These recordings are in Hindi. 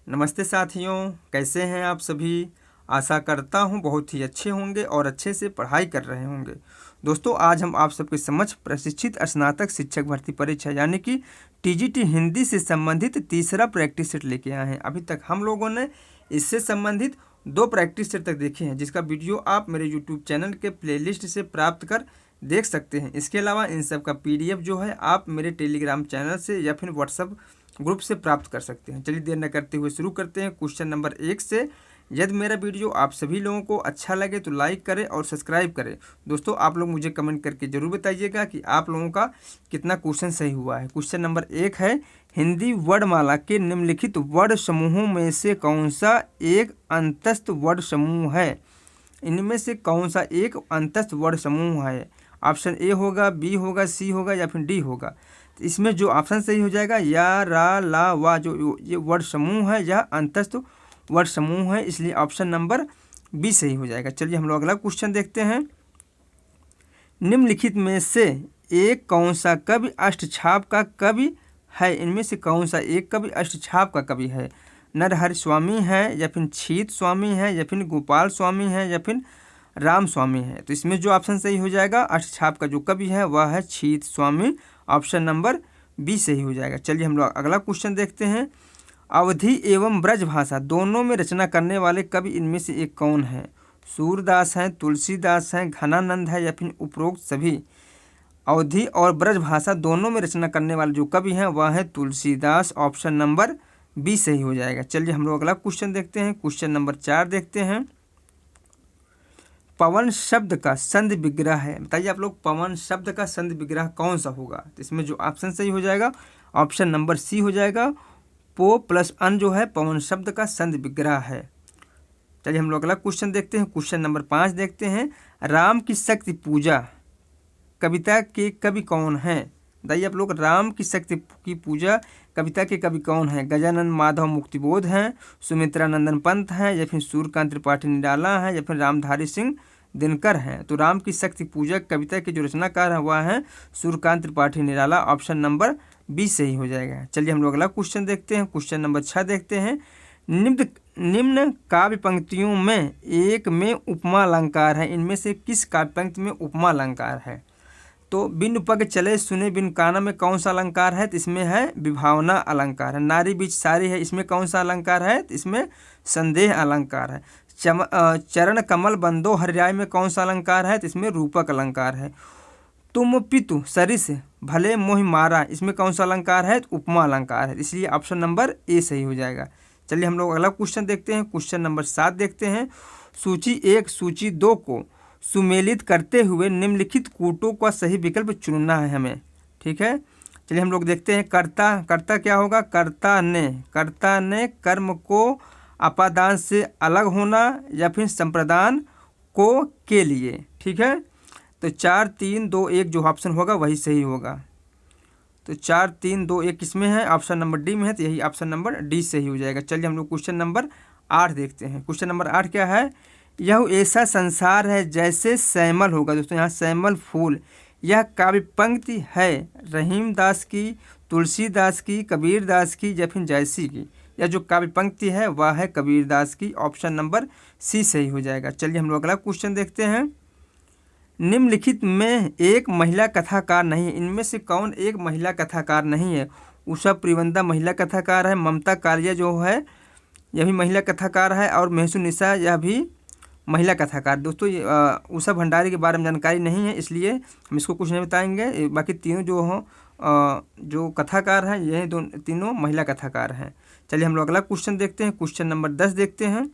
नमस्ते साथियों, कैसे हैं आप सभी। आशा करता हूं बहुत ही अच्छे होंगे और अच्छे से पढ़ाई कर रहे होंगे। दोस्तों, आज हम आप सबके समक्ष प्रशिक्षित स्नातक शिक्षक भर्ती परीक्षा यानी कि टीजीटी हिंदी से संबंधित तीसरा प्रैक्टिस सेट लेके आए हैं। अभी तक हम लोगों ने इससे संबंधित 2 प्रैक्टिस सेट तक देखे हैं, जिसका वीडियो आप मेरे यूट्यूब चैनल के प्लेलिस्ट से प्राप्त कर देख सकते हैं। इसके अलावा इन सब का PDF जो है आप मेरे टेलीग्राम चैनल से या फिर व्हाट्सएप ग्रुप से प्राप्त कर सकते हैं। चलिए देर न करते हुए शुरू करते हैं क्वेश्चन नंबर 1 से। यदि मेरा वीडियो आप सभी लोगों को अच्छा लगे तो लाइक करें और सब्सक्राइब करें। दोस्तों, आप लोग मुझे कमेंट करके ज़रूर बताइएगा कि आप लोगों का कितना क्वेश्चन सही हुआ है। क्वेश्चन नंबर 1 है, हिंदी वर्णमाला के निम्नलिखित वर्ण समूहों में से कौन सा एक अंतस्थ वर्ण समूह है। इनमें से कौन सा एक अंतस्थ वर्ण समूह है। ऑप्शन ए होगा, बी होगा, सी होगा या फिर डी होगा। तो इसमें जो ऑप्शन सही हो जाएगा या, रा, ला, वा, जो ये वर्ण समूह है यह अंतस्थ वर्ण समूह है, इसलिए ऑप्शन नंबर बी सही हो जाएगा। चलिए हम लोग अगला क्वेश्चन देखते हैं। निम्नलिखित में से एक कौन सा कवि अष्टछाप का कवि है। इनमें से कौन सा एक कवि अष्टछाप का कवि है। नरहरि स्वामी है या फिर छीत स्वामी है या फिर गोपाल स्वामी है या फिर राम स्वामी है। तो इसमें जो ऑप्शन सही हो जाएगा, अष्टछाप का जो कवि है वह है छीत स्वामी। ऑप्शन नंबर बी सही हो जाएगा। चलिए हम लोग अगला क्वेश्चन देखते हैं। अवधी एवं ब्रज भाषा दोनों में रचना करने वाले कवि इनमें से एक कौन है। सूरदास हैं, तुलसीदास हैं, घनानंद है या फिर उपरोक्त सभी। अवधी और ब्रज भाषा दोनों में रचना करने वाले जो कवि हैं वह है तुलसीदास। ऑप्शन नंबर बी सही हो जाएगा। चलिए हम लोग अगला क्वेश्चन देखते हैं। क्वेश्चन नंबर 4 देखते हैं। पवन शब्द का संधि विग्रह है। बताइए आप लोग, पवन शब्द का संधि विग्रह कौन सा होगा। तो इसमें जो ऑप्शन सही हो जाएगा, ऑप्शन नंबर सी हो जाएगा। पो प्लस अन जो है पवन शब्द का संधि विग्रह है। चलिए हम लोग अगला क्वेश्चन देखते हैं। क्वेश्चन नंबर 5 देखते हैं। राम की शक्ति पूजा कविता के कवि कौन हैं। बताइए आप लोग, राम की शक्ति की पूजा कविता के कवि कौन हैं। गजानन माधव मुक्तिबोध हैं, सुमित्रा नंदन पंत हैं या फिर सूर्यकांत त्रिपाठी निराला हैं या फिर रामधारी सिंह दिनकर हैं। तो राम की शक्ति पूजा कविता के जो रचनाकार है वह है Suryakant Tripathi Nirala. Option number B सही हो जाएगा। चलिए हम लोग अगला क्वेश्चन देखते हैं। क्वेश्चन नंबर 6 देखते हैं। निम्न काव्य पंक्तियों में एक में उपमा अलंकार है। इनमें से किस काव्य पंक्ति में उपमा अलंकार है। तो बिन पग चले सुने बिन काना में कौन सा अलंकार है। तो इसमें है विभावना अलंकार है। नारी बीच सारी है, इसमें कौन सा अलंकार है। तो इसमें संदेह अलंकार है। चरण कमल बंदो हरिराय में कौन सा अलंकार है। तो इसमें रूपक अलंकार है। तुम पितु सरिस भले मोहि मारा, इसमें कौन सा अलंकार है। तो उपमा अलंकार है, इसलिए ऑप्शन नंबर ए सही हो जाएगा। चलिए हम लोग अगला क्वेश्चन देखते हैं। क्वेश्चन नंबर 7 देखते हैं। सूची 1 सूची 2 को सुमेलित करते हुए निम्नलिखित कूटों का सही विकल्प चुनना है हमें। ठीक है, चलिए हम लोग देखते हैं। कर्ता क्या होगा। कर्ता ने कर्म को अपादान से अलग होना या फिर संप्रदान को के लिए। ठीक है, तो 4 3 2 1 जो ऑप्शन होगा वही सही होगा। तो 4 3 2 1 किसमें है। ऑप्शन नंबर डी में है, तो यही ऑप्शन नंबर डी सही हो जाएगा। चलिए हम लोग क्वेश्चन नंबर 8 देखते हैं। क्वेश्चन नंबर 8 क्या है। यह ऐसा संसार है जैसे श्यामल होगा। दोस्तों, यहाँ श्यामल फूल यह काव्य पंक्ति है रहीमदास की, तुलसीदास की, कबीरदास की या फिर जयसी की। यह जो काव्य पंक्ति है वह है कबीरदास की। ऑप्शन नंबर सी सही हो जाएगा। चलिए हम लोग अगला क्वेश्चन देखते हैं। निम्नलिखित में एक महिला कथाकार नहीं है। इनमें से कौन एक महिला कथाकार नहीं है। उषा प्रिवंदा महिला कथाकार है। ममता कालिया जो है यह भी महिला कथाकार है और महसू निशा यह भी महिला कथाकार। दोस्तों, उषा भंडारी के बारे में जानकारी नहीं है, इसलिए हम इसको कुछ नहीं बताएंगे। बाकी तीनों जो हों जो कथाकार हैं यह तीनों महिला कथाकार हैं। चलिए हम लोग अगला क्वेश्चन देखते हैं। क्वेश्चन नंबर 10 देखते हैं।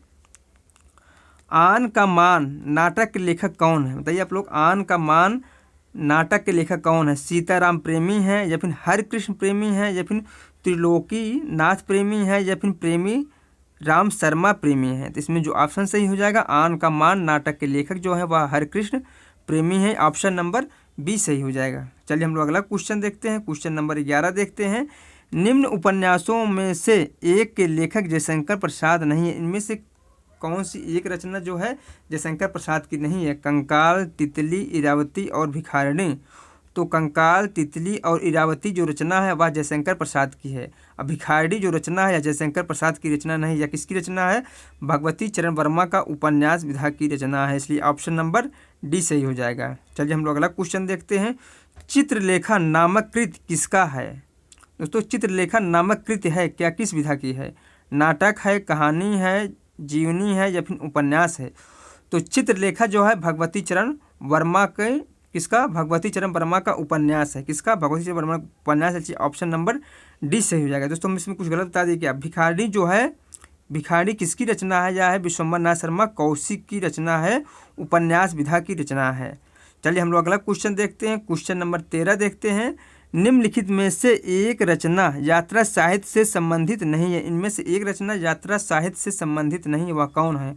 आन का मान नाटक के लेखक कौन है। बताइए आप लोग, आन का मान नाटक के लेखक कौन है। सीताराम प्रेमी है या फिर हरिकृष्ण प्रेमी है या फिर त्रिलोकी नाथ प्रेमी है या फिर प्रेमी राम शर्मा प्रेमी है। तो इसमें जो ऑप्शन सही हो जाएगा, आन का मान नाटक के लेखक जो है वह हरिकृष्ण प्रेमी है। ऑप्शन नंबर बी सही हो जाएगा। चलिए हम लोग अगला क्वेश्चन देखते हैं। क्वेश्चन नंबर 11 देखते हैं। निम्न उपन्यासों में से एक के लेखक जयशंकर प्रसाद नहीं है। इनमें से कौन सी एक रचना जो है जयशंकर प्रसाद की नहीं है। कंकाल, तितली, इरावती और भिखारिणी। तो कंकाल, तितली और इरावती जो रचना है वह जयशंकर प्रसाद की है। अब भिखारी जो रचना है या जयशंकर प्रसाद की रचना नहीं, या किसकी रचना है, भगवती चरण वर्मा का उपन्यास विधा की रचना है। इसलिए ऑप्शन नंबर डी सही हो जाएगा। चलिए हम लोग अगला क्वेश्चन देखते हैं। चित्रलेखा नामक कृति किसका है? दोस्तों चित्रलेखा नामक कृति है क्या, किस विधा की है? नाटक है, कहानी है, जीवनी है या फिर उपन्यास है? तो चित्रलेखा जो है भगवती चरण वर्मा के, किसका, भगवती चरण वर्मा का उपन्यास है। किसका, भगवती चरण वर्मा का उपन्यास है। ऑप्शन नंबर डी सही हो जाएगा। दोस्तों हम इसमें कुछ गलत बता दिए क्या, भिखारी जो है, भिखारी किसकी रचना है, या है विश्वम्भर नाथ शर्मा कौशिक की रचना है, उपन्यास विधा की रचना है। चलिए हम लोग अगला क्वेश्चन देखते हैं। क्वेश्चन नंबर 13 देखते हैं। निम्नलिखित में से एक रचना यात्रा साहित्य से संबंधित नहीं है। इनमें से एक रचना यात्रा साहित्य से संबंधित नहीं है, वह कौन है?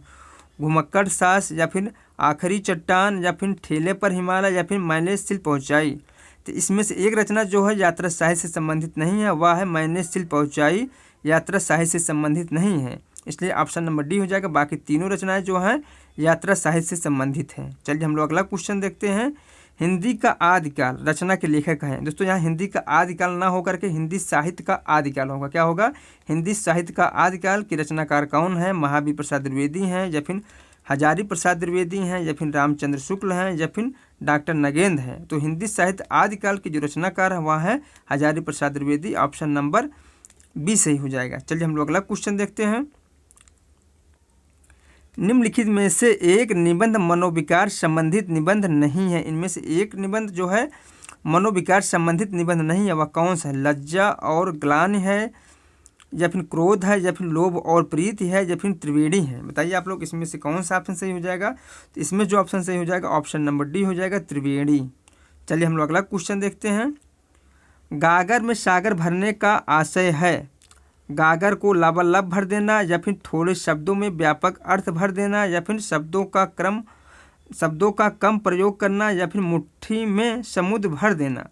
घुमक्कड़ सास, या फिर आखिरी चट्टान, या फिर ठेले पर हिमालय, या फिर मैंने सिल पहुँचाई। तो इसमें से एक रचना जो है यात्रा साहित्य से संबंधित नहीं है, वह है मैंने सिल पहुँचाई, यात्रा साहित्य से संबंधित नहीं है। इसलिए ऑप्शन नंबर डी हो जाएगा। बाकी तीनों रचनाएं जो हैं यात्रा साहित्य से संबंधित हैं। चलिए हम लोग अगला क्वेश्चन देखते हैं। हिंदी का आदिकाल रचना के लेखक हैं। दोस्तों यहाँ हिंदी का आदिकाल ना होकर के हिंदी साहित्य का आदिकाल होगा। क्या होगा? हिंदी साहित्य का आदिकाल की रचनाकार कौन है? महावीर प्रसाद द्विवेदी हैं, या फिर हजारी प्रसाद द्विवेदी हैं, या फिर रामचंद्र शुक्ल हैं, या फिर डॉक्टर नगेंद्र हैं। तो हिंदी साहित्य आदिकाल की जो रचनाकार है वह है Hazari Prasad Dwivedi. Option number B सही हो जाएगा। चलिए हम लोग अगला क्वेश्चन देखते हैं। निम्नलिखित में से एक निबंध मनोविकार संबंधित निबंध नहीं है। इनमें से एक निबंध जो है मनोविकार संबंधित निबंध नहीं है, वह कौन सा है? लज्जा और ग्लानि है, या फिर क्रोध है, या फिर लोभ और प्रीति है, या फिर त्रिवेणी है? बताइए आप लोग इसमें से कौन सा ऑप्शन सही हो जाएगा? तो इसमें जो ऑप्शन सही हो जाएगा ऑप्शन नंबर डी हो जाएगा, त्रिवेणी। चलिए हम लोग अगला क्वेश्चन देखते हैं। गागर में सागर भरने का आशय है। गागर को लबालब भर देना, या फिर थोड़े शब्दों में व्यापक अर्थ भर देना, या फिर शब्दों का कम प्रयोग करना, या फिर मुट्ठी में समुद्र भर देना।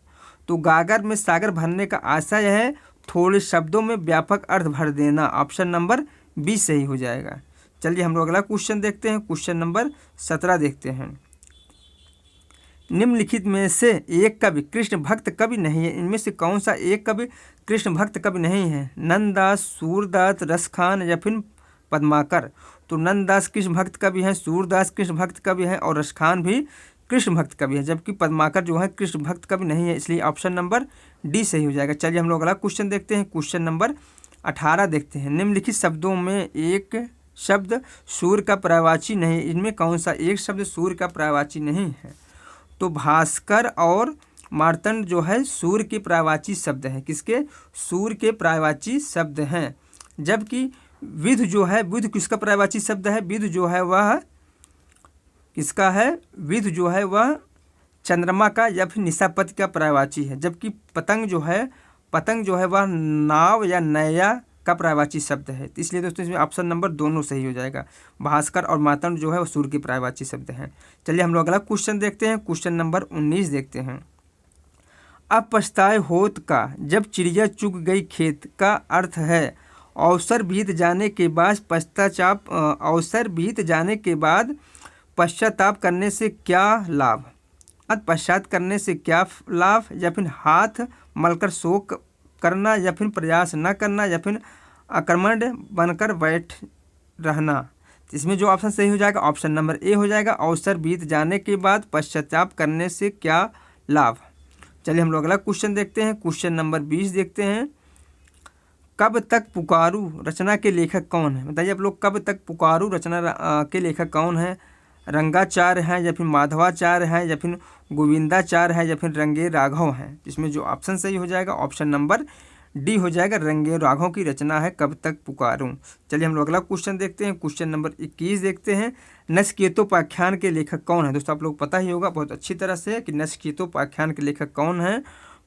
तो गागर में सागर भरने का आशय है थोड़े शब्दों में व्यापक अर्थ भर देना। ऑप्शन नंबर बी सही हो जाएगा। चलिए हम लोग अगला क्वेश्चन देखते हैं। क्वेश्चन नंबर 17 देखते हैं। निम्नलिखित में से एक कवि कृष्ण भक्त कवि नहीं है। इनमें से कौन सा एक कवि कृष्ण भक्त कवि नहीं है? नंददास, सूरदास, रसखान, या फिर पद्माकर। तो नंददास कृष्ण भक्त कवि हैं, सूरदास कृष्ण भक्त कवि हैं, और रसखान भी कृष्ण भक्त कवि है, जबकि पद्माकर जो है कृष्ण भक्त कवि नहीं है। इसलिए ऑप्शन नंबर डी सही हो जाएगा। चलिए हम लोग अगला क्वेश्चन देखते हैं। क्वेश्चन नंबर 18 देखते हैं। निम्नलिखित शब्दों में एक शब्द सूर्य का पर्यायवाची नहीं। इनमें कौन सा एक शब्द सूर्य का पर्यायवाची नहीं है? तो भास्कर और मार्तंड जो है सूर्य के पर्यायवाची शब्द हैं। किसके? सूर्य के पर्यायवाची शब्द हैं। जबकि विधु जो है, विधु किसका पर्यायवाची शब्द है? विधु जो है वह किसका है? विधु जो है वह चंद्रमा का या फिर निशापति का पर्यायवाची है। जबकि पतंग जो है वह नाव या नैया का पर्यायवाची शब्द है। तो इसलिए दोस्तों इसमें ऑप्शन नंबर दोनों सही हो जाएगा। भास्कर और मार्तंड जो है वो सूर्य के पर्यायवाची शब्द हैं। चलिए हम लोग अगला क्वेश्चन देखते हैं। क्वेश्चन नंबर 19 देखते हैं। अब पछताए होत का जब चिड़िया चुग गई खेत का अर्थ है अवसर बीत जाने के बाद पश्चाताप करने से क्या लाभ? पश्चात करने से क्या लाभ, या फिर हाथ मलकर शोक करना, या फिर प्रयास न करना, या फिर आक्रमण बनकर बैठ रहना। इसमें जो ऑप्शन सही हो जाएगा ऑप्शन नंबर ए हो जाएगा। अवसर बीत जाने के बाद पश्चाताप करने से क्या लाभ। चलिए हम लोग अगला क्वेश्चन देखते हैं। क्वेश्चन नंबर 20 देखते हैं। कब तक पुकारू रचना के लेखक कौन है? बताइए आप लोग, कब तक पुकारू रचना के लेखक कौन है? रंगाचार्य हैं, या फिर माधवाचार्य हैं, या फिर गोविंदाचार्य हैं, या फिर रंगे राघव हैं? इसमें जो ऑप्शन सही हो जाएगा ऑप्शन नंबर डी हो जाएगा। रंगे राघव की रचना है कब तक पुकारूं। चलिए हम लोग अगला क्वेश्चन देखते हैं। क्वेश्चन नंबर 21 देखते हैं। नचिकेतोपाख्यान के लेखक कौन है? दोस्तों आप लोग पता ही होगा बहुत अच्छी तरह से कि नचिकेतोपाख्यान के लेखक कौन है।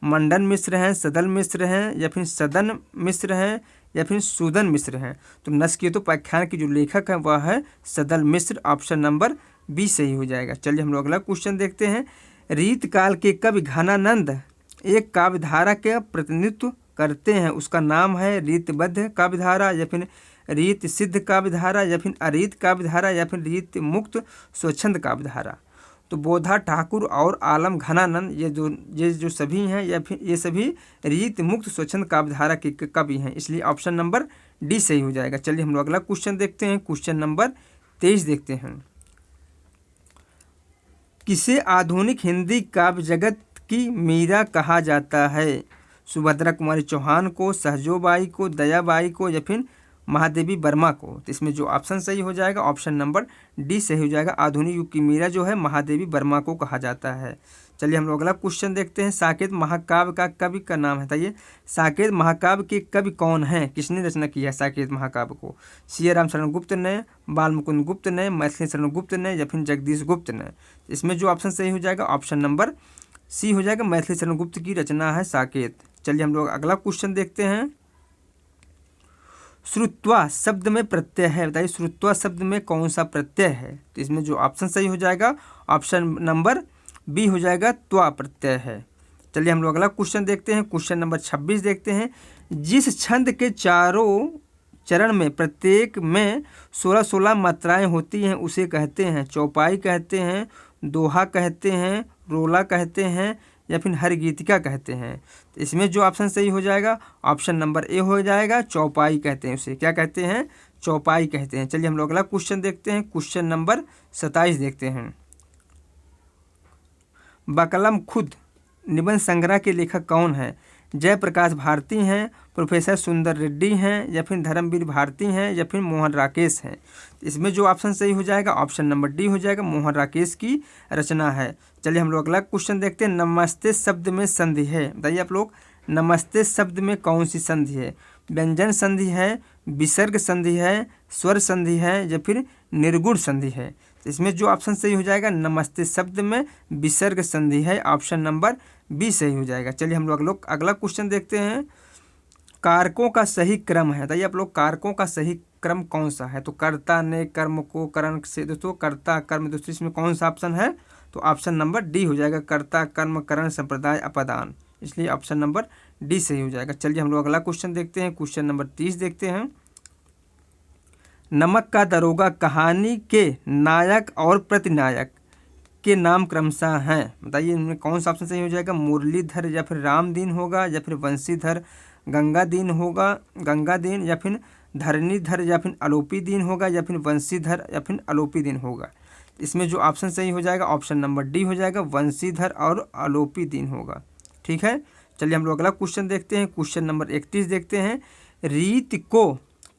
मंडन मिश्र हैं, सदल मिश्र हैं, या फिर सदन मिश्र हैं, या फिर सूदन मिश्र हैं? तो नचिकेतोपाख्यान के जो लेखक हैं वह है सदल मिश्र। ऑप्शन नंबर बी सही हो जाएगा। चलिए हम लोग अगला क्वेश्चन देखते हैं। रीत काल के कवि घनानंद एक काव्यधारा का प्रतिनिधित्व करते हैं, उसका नाम है रीतबद्ध काव्यधारा, या फिर रीत सिद्ध काव्यधारा, या फिर अरीत काव्यधारा, या फिर रीत मुक्त स्वच्छंद काव्यधारा। तो बोधा ठाकुर और आलम घनानंद ये जो सभी हैं या फिर ये सभी रीत मुक्त स्वच्छंद काव्यधारा के कवि हैं, इसलिए ऑप्शन नंबर डी सही हो जाएगा। चलिए हम लोग अगला क्वेश्चन देखते हैं। क्वेश्चन नंबर 23 देखते हैं। किसे आधुनिक हिंदी काव्य जगत की मीरा कहा जाता है? सुभद्रा कुमारी चौहान को, सहजोबाई को, दयाबाई को या फिर महादेवी वर्मा को? तो इसमें जो ऑप्शन सही हो जाएगा ऑप्शन नंबर डी सही हो जाएगा। आधुनिक युग की मीरा जो है महादेवी वर्मा को कहा जाता है। चलिए हम लोग अगला क्वेश्चन देखते हैं। साकेत महाकाव्य का कवि का नाम बताइए। साकेत महाकाव्य के कवि कौन हैं? किसने रचना किया है साकेत महाकाव्य को? सिया राम शरण गुप्त ने, बाल मुकुंद गुप्त ने, मैथिली शरण गुप्त ने या फिर जगदीश गुप्त ने? इसमें जो ऑप्शन सही हो जाएगा ऑप्शन नंबर सी हो जाएगा। मैथिली शरण गुप्त की रचना है साकेत। चलिए हम लोग अगला क्वेश्चन देखते हैं। श्रुत्वा शब्द में प्रत्यय है, बताइए श्रुत्वा शब्द में कौन सा प्रत्यय है? तो इसमें जो ऑप्शन सही हो जाएगा ऑप्शन नंबर बी हो जाएगा, त्वा प्रत्यय है। चलिए हम लोग अगला क्वेश्चन देखते हैं। क्वेश्चन नंबर 26 देखते हैं। जिस छंद के चारों चरण में प्रत्येक में 16-16 मात्राएं होती हैं उसे कहते हैं चौपाई कहते हैं, दोहा कहते हैं, रोला कहते हैं या फिर हरगीतिका कहते हैं? तो इसमें जो ऑप्शन सही हो जाएगा ऑप्शन नंबर ए हो जाएगा, चौपाई कहते हैं उसे। क्या कहते हैं? चौपाई कहते हैं। चलिए हम लोग अगला क्वेश्चन देखते हैं। क्वेश्चन नंबर 27 देखते हैं। बकलम खुद निबंध संग्रह के लेखक कौन है? जयप्रकाश भारती हैं, प्रोफेसर सुंदर रेड्डी हैं या फिर धर्मवीर भारती हैं या फिर मोहन राकेश हैं? इसमें जो ऑप्शन सही हो जाएगा ऑप्शन नंबर डी हो जाएगा, मोहन राकेश की रचना है। चलिए हम लोग अगला क्वेश्चन देखते हैं। नमस्ते शब्द में संधि है, बताइए आप लोग नमस्ते शब्द में कौन सी संधि है? व्यंजन संधि है, विसर्ग संधि है, स्वर संधि है या फिर निर्गुण संधि है? इसमें जो ऑप्शन सही हो जाएगा नमस्ते शब्द में विसर्ग संधि है, ऑप्शन नंबर बी सही हो जाएगा। चलिए हम लोग अगला क्वेश्चन देखते हैं। कारकों का सही क्रम है, बताइए आप लोग कारकों का सही क्रम कौन सा है? तो कर्ता ने कर्म को करण से, दोस्तों कर्ता कर्म, दोस्तों इसमें कौन सा ऑप्शन है? तो ऑप्शन नंबर डी हो जाएगा, कर्ता कर्म करण संप्रदाय अपदान, इसलिए ऑप्शन नंबर डी सही हो जाएगा। चलिए हम लोग अगला क्वेश्चन देखते हैं। क्वेश्चन नंबर 30 देखते हैं। नमक का दरोगा कहानी के नायक और प्रतिनायक के नाम क्रमशः हैं, बताइए इनमें कौन सा ऑप्शन सही हो जाएगा? मुरलीधर या फिर रामदीन होगा या फिर वंशीधर गंगादीन होगा, गंगादीन या फिर धरणीधर या फिर आलोपीदीन होगा या फिर वंशीधर या फिर आलोपीदीन होगा? इसमें जो ऑप्शन सही हो जाएगा ऑप्शन नंबर डी हो जाएगा, वंशीधर और आलोपीदीन होगा। ठीक है, चलिए हम लोग अगला क्वेश्चन देखते हैं। क्वेश्चन नंबर 31 देखते हैं। रीत को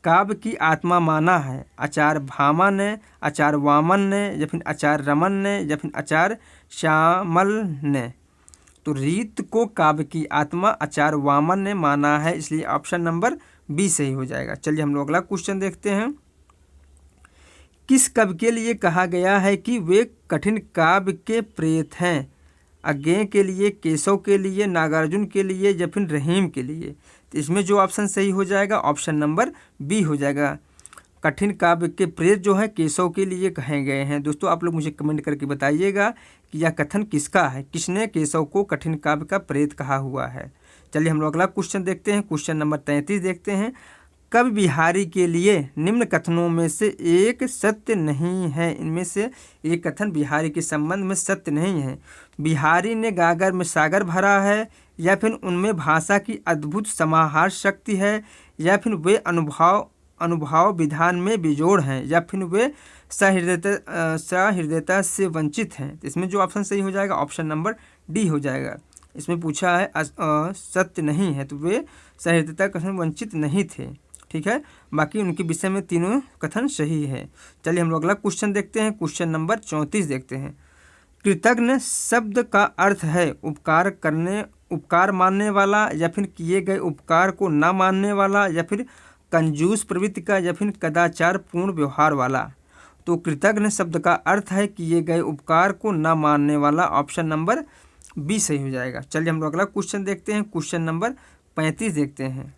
काव्य की आत्मा माना है आचार्य भामा ने, आचार्य वामन ने या फिर आचार्य रमन ने या फिर आचार्य श्यामल ने? तो रीत को काव्य की आत्मा आचार्य वामन ने माना है, इसलिए ऑप्शन नंबर बी सही हो जाएगा। चलिए हम लोग अगला क्वेश्चन देखते हैं। किस कवि के लिए कहा गया है कि वे कठिन काव्य के प्रेत हैं? अज्ञेय के लिए, केशव के लिए, नागार्जुन के लिए या फिर रहीम के लिए? तो इसमें जो ऑप्शन सही हो जाएगा ऑप्शन नंबर बी हो जाएगा, कठिन काव्य के प्रेत जो है केशव के लिए कहे गए हैं। दोस्तों आप लोग मुझे कमेंट करके बताइएगा कि यह कथन किसका है, किसने केशव को कठिन काव्य का प्रेत कहा हुआ है। चलिए हम लोग अगला क्वेश्चन देखते हैं। क्वेश्चन नंबर 33 देखते हैं। कवि बिहारी के लिए निम्न कथनों में से एक सत्य नहीं है, इनमें से एक कथन बिहारी के संबंध में सत्य नहीं है। बिहारी ने गागर में सागर भरा है, या फिर उनमें भाषा की अद्भुत समाहार शक्ति है, या फिर वे अनुभव विधान में बेजोड़ हैं, या फिर वे सहृदयता से वंचित हैं? इसमें जो ऑप्शन सही हो जाएगा ऑप्शन नंबर डी हो जाएगा। इसमें पूछा है सत्य नहीं है, तो वे सहृदयता से वंचित नहीं थे। ठीक है, बाकी उनके विषय में तीनों कथन सही है। चलिए हम लोग अगला क्वेश्चन देखते हैं। क्वेश्चन नंबर 34 देखते हैं। कृतज्ञ शब्द का अर्थ है उपकार मानने वाला, या फिर किए गए उपकार को न मानने वाला, या फिर कंजूस प्रवृत्ति का, या फिर कदाचार पूर्ण व्यवहार वाला? तो कृतज्ञ शब्द का अर्थ है किए गए उपकार को न मानने वाला, ऑप्शन नंबर बी सही हो जाएगा। चलिए हम लोग अगला क्वेश्चन देखते हैं। क्वेश्चन नंबर 35 देखते हैं।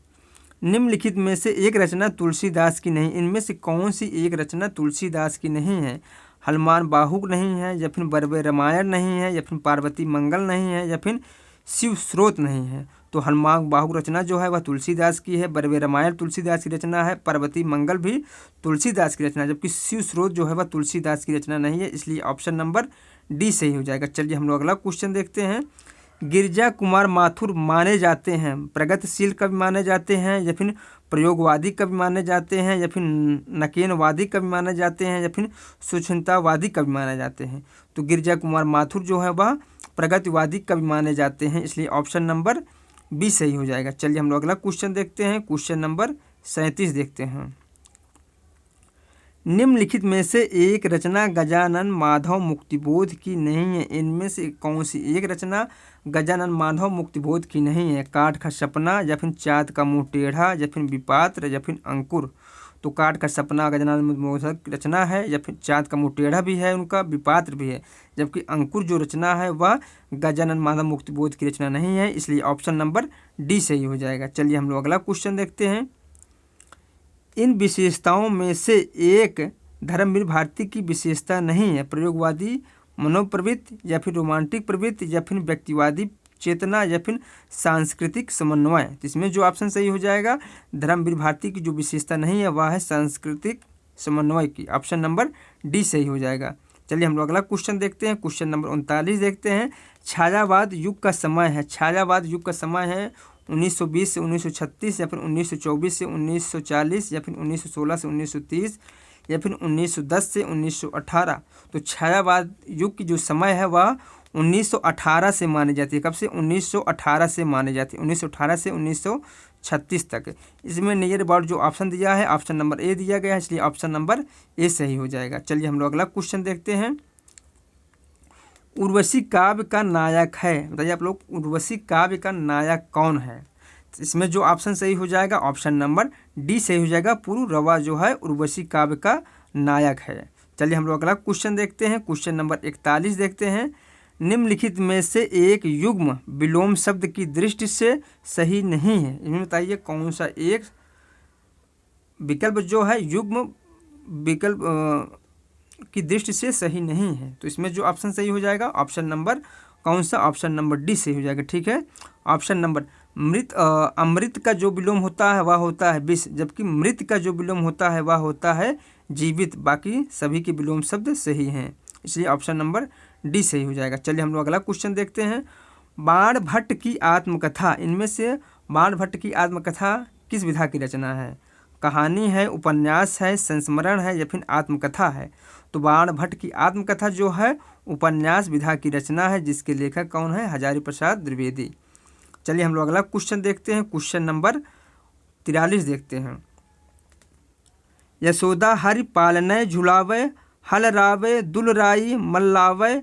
निम्नलिखित में से एक रचना तुलसीदास की नहीं, इनमें से कौन सी एक रचना तुलसीदास की नहीं है? हनुमान बाहुक नहीं है, या फिर बरवे रामायण नहीं है, या फिर पार्वती मंगल नहीं है, या फिर शिव स्रोत नहीं है? तो हनुमान बाहुक रचना जो है वह तुलसीदास की है, बरवे रामायण तुलसीदास की रचना है, पार्वती मंगल भी तुलसीदास की रचना है, जबकि शिव स्रोत जो है वह तुलसीदास की रचना नहीं है, इसलिए ऑप्शन नंबर डी सही हो जाएगा। चलिए हम लोग अगला क्वेश्चन देखते हैं। गिरिजा कुमार माथुर माने जाते हैं प्रगतिशील कवि माने जाते हैं, या फिर प्रयोगवादी कवि माने जाते हैं, या फिर नकेनवादी कवि माने जाते हैं, या फिर सूक्ष्मतावादी कवि माने जाते हैं। तो गिरिजा कुमार माथुर जो है वह प्रगतिवादी कवि माने जाते हैं, इसलिए ऑप्शन नंबर बी सही हो जाएगा। चलिए हम लोग अगला क्वेश्चन देखते हैं। क्वेश्चन नंबर 37 देखते हैं। निम्नलिखित में से एक रचना गजानन माधव मुक्तिबोध की नहीं है, इनमें से कौन सी एक रचना गजानन माधव मुक्तिबोध की नहीं है? काठ का सपना, या फिर चाँद का मुँह टेढ़ा, या फिर विपात्र, या फिर अंकुर। तो काठ का सपना गजानन माधव की रचना है, या फिर चाँद का मुँह टेढ़ा भी है उनका, विपात्र भी है, जबकि अंकुर जो रचना है वह गजानन माधव मुक्तिबोध की रचना नहीं है, इसलिए ऑप्शन नंबर डी सही हो जाएगा। चलिए हम लोग अगला क्वेश्चन देखते हैं। इन विशेषताओं में से एक धर्मवीर भारती की विशेषता नहीं है? प्रयोगवादी मनोप्रवृत्ति, या फिर रोमांटिक प्रवृत्ति, या फिर व्यक्तिवादी चेतना, या फिर सांस्कृतिक समन्वय। तो इसमें जो ऑप्शन सही हो जाएगा, धर्मवीर भारती की जो विशेषता नहीं है वह है सांस्कृतिक समन्वय की, ऑप्शन नंबर डी सही हो जाएगा। चलिए हम लोग अगला क्वेश्चन देखते हैं। क्वेश्चन नंबर 39 देखते हैं। छायावाद युग का समय है, छायावाद युग का समय है 1920 से 1936, या फिर 1924 से 1940, या फिर 1916 से 1930, या फिर 1910 से 1918। तो छायावाद युग की जो समय है वह 1918 से मानी जाती है। कब से? 1918 से मानी जाती है, 1918 से 1936 तक। इसमें नियर अबाउट जो ऑप्शन दिया है ऑप्शन नंबर ए दिया गया है, इसलिए ऑप्शन नंबर ए सही हो जाएगा। चलिए हम लोग अगला क्वेश्चन देखते हैं। उर्वशी काव्य का नायक है, बताइए आप लोग उर्वशी काव्य का नायक कौन है? इसमें जो ऑप्शन सही हो जाएगा ऑप्शन नंबर डी सही हो जाएगा। पुरुरवा जो है उर्वशी काव्य का नायक है। चलिए हम लोग अगला क्वेश्चन देखते हैं। क्वेश्चन नंबर 41 देखते हैं। निम्नलिखित में से एक युग्म विलोम शब्द की दृष्टि से सही नहीं है, इनमें बताइए कौन सा एक विकल्प जो है युग्म विकल्प की दृष्टि से सही नहीं है? तो इसमें जो ऑप्शन सही हो जाएगा ऑप्शन नंबर कौन सा? ऑप्शन नंबर डी सही हो जाएगा। ठीक है, ऑप्शन नंबर अमृत का जो विलोम होता है वह होता है विष, जबकि मृत का जो विलोम होता है वह होता है जीवित। बाकी सभी के विलोम शब्द सही हैं, इसलिए ऑप्शन नंबर डी सही हो जाएगा। चलिए हम लोग अगला क्वेश्चन देखते हैं। बाणभट्ट की आत्मकथा, इनमें से बाणभट्ट की आत्मकथा किस विधा की रचना है? कहानी है, उपन्यास है, संस्मरण है, या फिर आत्मकथा है? तो बाणभट्ट की आत्मकथा जो है उपन्यास विधा की रचना है, जिसके लेखक कौन है? हजारी प्रसाद द्विवेदी। चलिए हम लोग अगला क्वेश्चन देखते हैं। क्वेश्चन नंबर 43 देखते हैं। यशोदा हरि पालनय झुलावे, हल रावे दुलराई मल्लावे,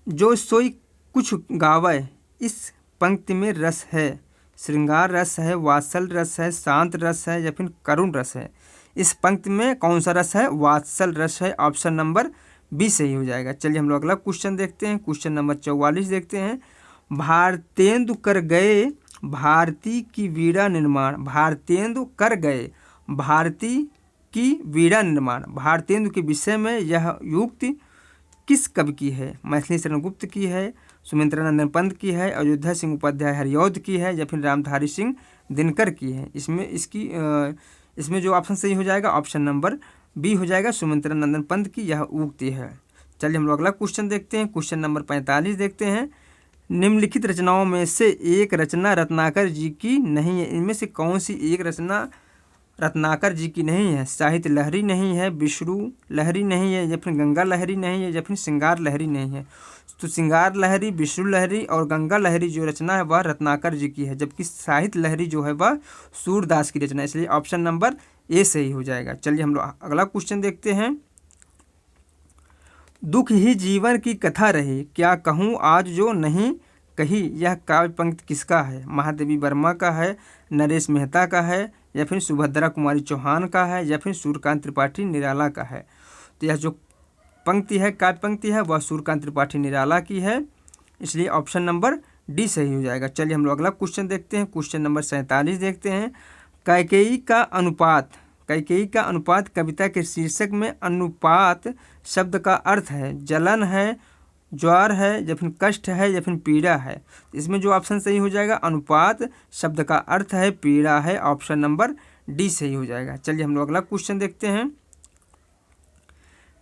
जो सोई कुछ गावे। इस पंक्ति में रस है, श्रृंगार रस है, वात्सल रस है, शांत रस है, या फिर करुण रस है? इस पंक्ति में कौन सा रस है? वात्सल रस है, ऑप्शन नंबर बी सही हो जाएगा। चलिए हम लोग अगला क्वेश्चन देखते हैं। क्वेश्चन नंबर 44 देखते हैं। भारतेंदु कर गए भारती की वीणा निर्माण, भारतेंदु कर गए भारती की वीणा निर्माण। भारतेंदु के विषय में यह युक्ति किस कवि की है? मैथिली शरण गुप्त की है, सुमित्रानंदन पंत की है, अयोध्या सिंह उपाध्याय हरिऔध की है, या फिर रामधारी सिंह दिनकर की है? इसमें जो ऑप्शन सही हो जाएगा ऑप्शन नंबर बी हो जाएगा, सुमित्रानंदन पंत की यह उक्ति है। चलिए हम लोग अगला क्वेश्चन देखते हैं। क्वेश्चन नंबर 45 देखते हैं। निम्नलिखित रचनाओं में से एक रचना रत्नाकर जी की नहीं है, इनमें से कौन सी एक रचना रत्नाकर जी की नहीं है? साहित्य लहरी नहीं है, विष्णु लहरी नहीं है, या फिर गंगा लहरी नहीं है, या फिर श्रृंगार लहरी नहीं है? तो श्रृंगार लहरी, विष्णु लहरी और गंगा लहरी जो रचना है वह रत्नाकर जी की है, जबकि साहित्य लहरी जो है वह सूरदास की रचना है, इसलिए ऑप्शन नंबर ए सही हो जाएगा। चलिए हम लोग अगला क्वेश्चन देखते हैं। दुख ही जीवन की कथा रही, क्या कहूँ आज जो नहीं कही, यह काव्य पंक्ति किसका है? महादेवी वर्मा का है, नरेश मेहता का है, या फिर सुभद्रा कुमारी चौहान का है, या फिर सूर्यकांत त्रिपाठी निराला का है? तो यह जो पंक्ति है काव्य पंक्ति है वह सूर्यकांत त्रिपाठी निराला की है, इसलिए ऑप्शन नंबर डी सही हो जाएगा। चलिए हम लोग अगला क्वेश्चन देखते हैं। क्वेश्चन नंबर 47 देखते हैं। कैकेयी का अनुपात, कैकेयी का अनुपात कविता के शीर्षक में अनुपात शब्द का अर्थ है जलन है, ज्वार है, या फिर कष्ट है, या फिर पीड़ा है? इसमें जो ऑप्शन सही हो जाएगा अनुपात शब्द का अर्थ है पीड़ा है, ऑप्शन नंबर डी सही हो जाएगा। चलिए हम लोग अगला क्वेश्चन देखते हैं।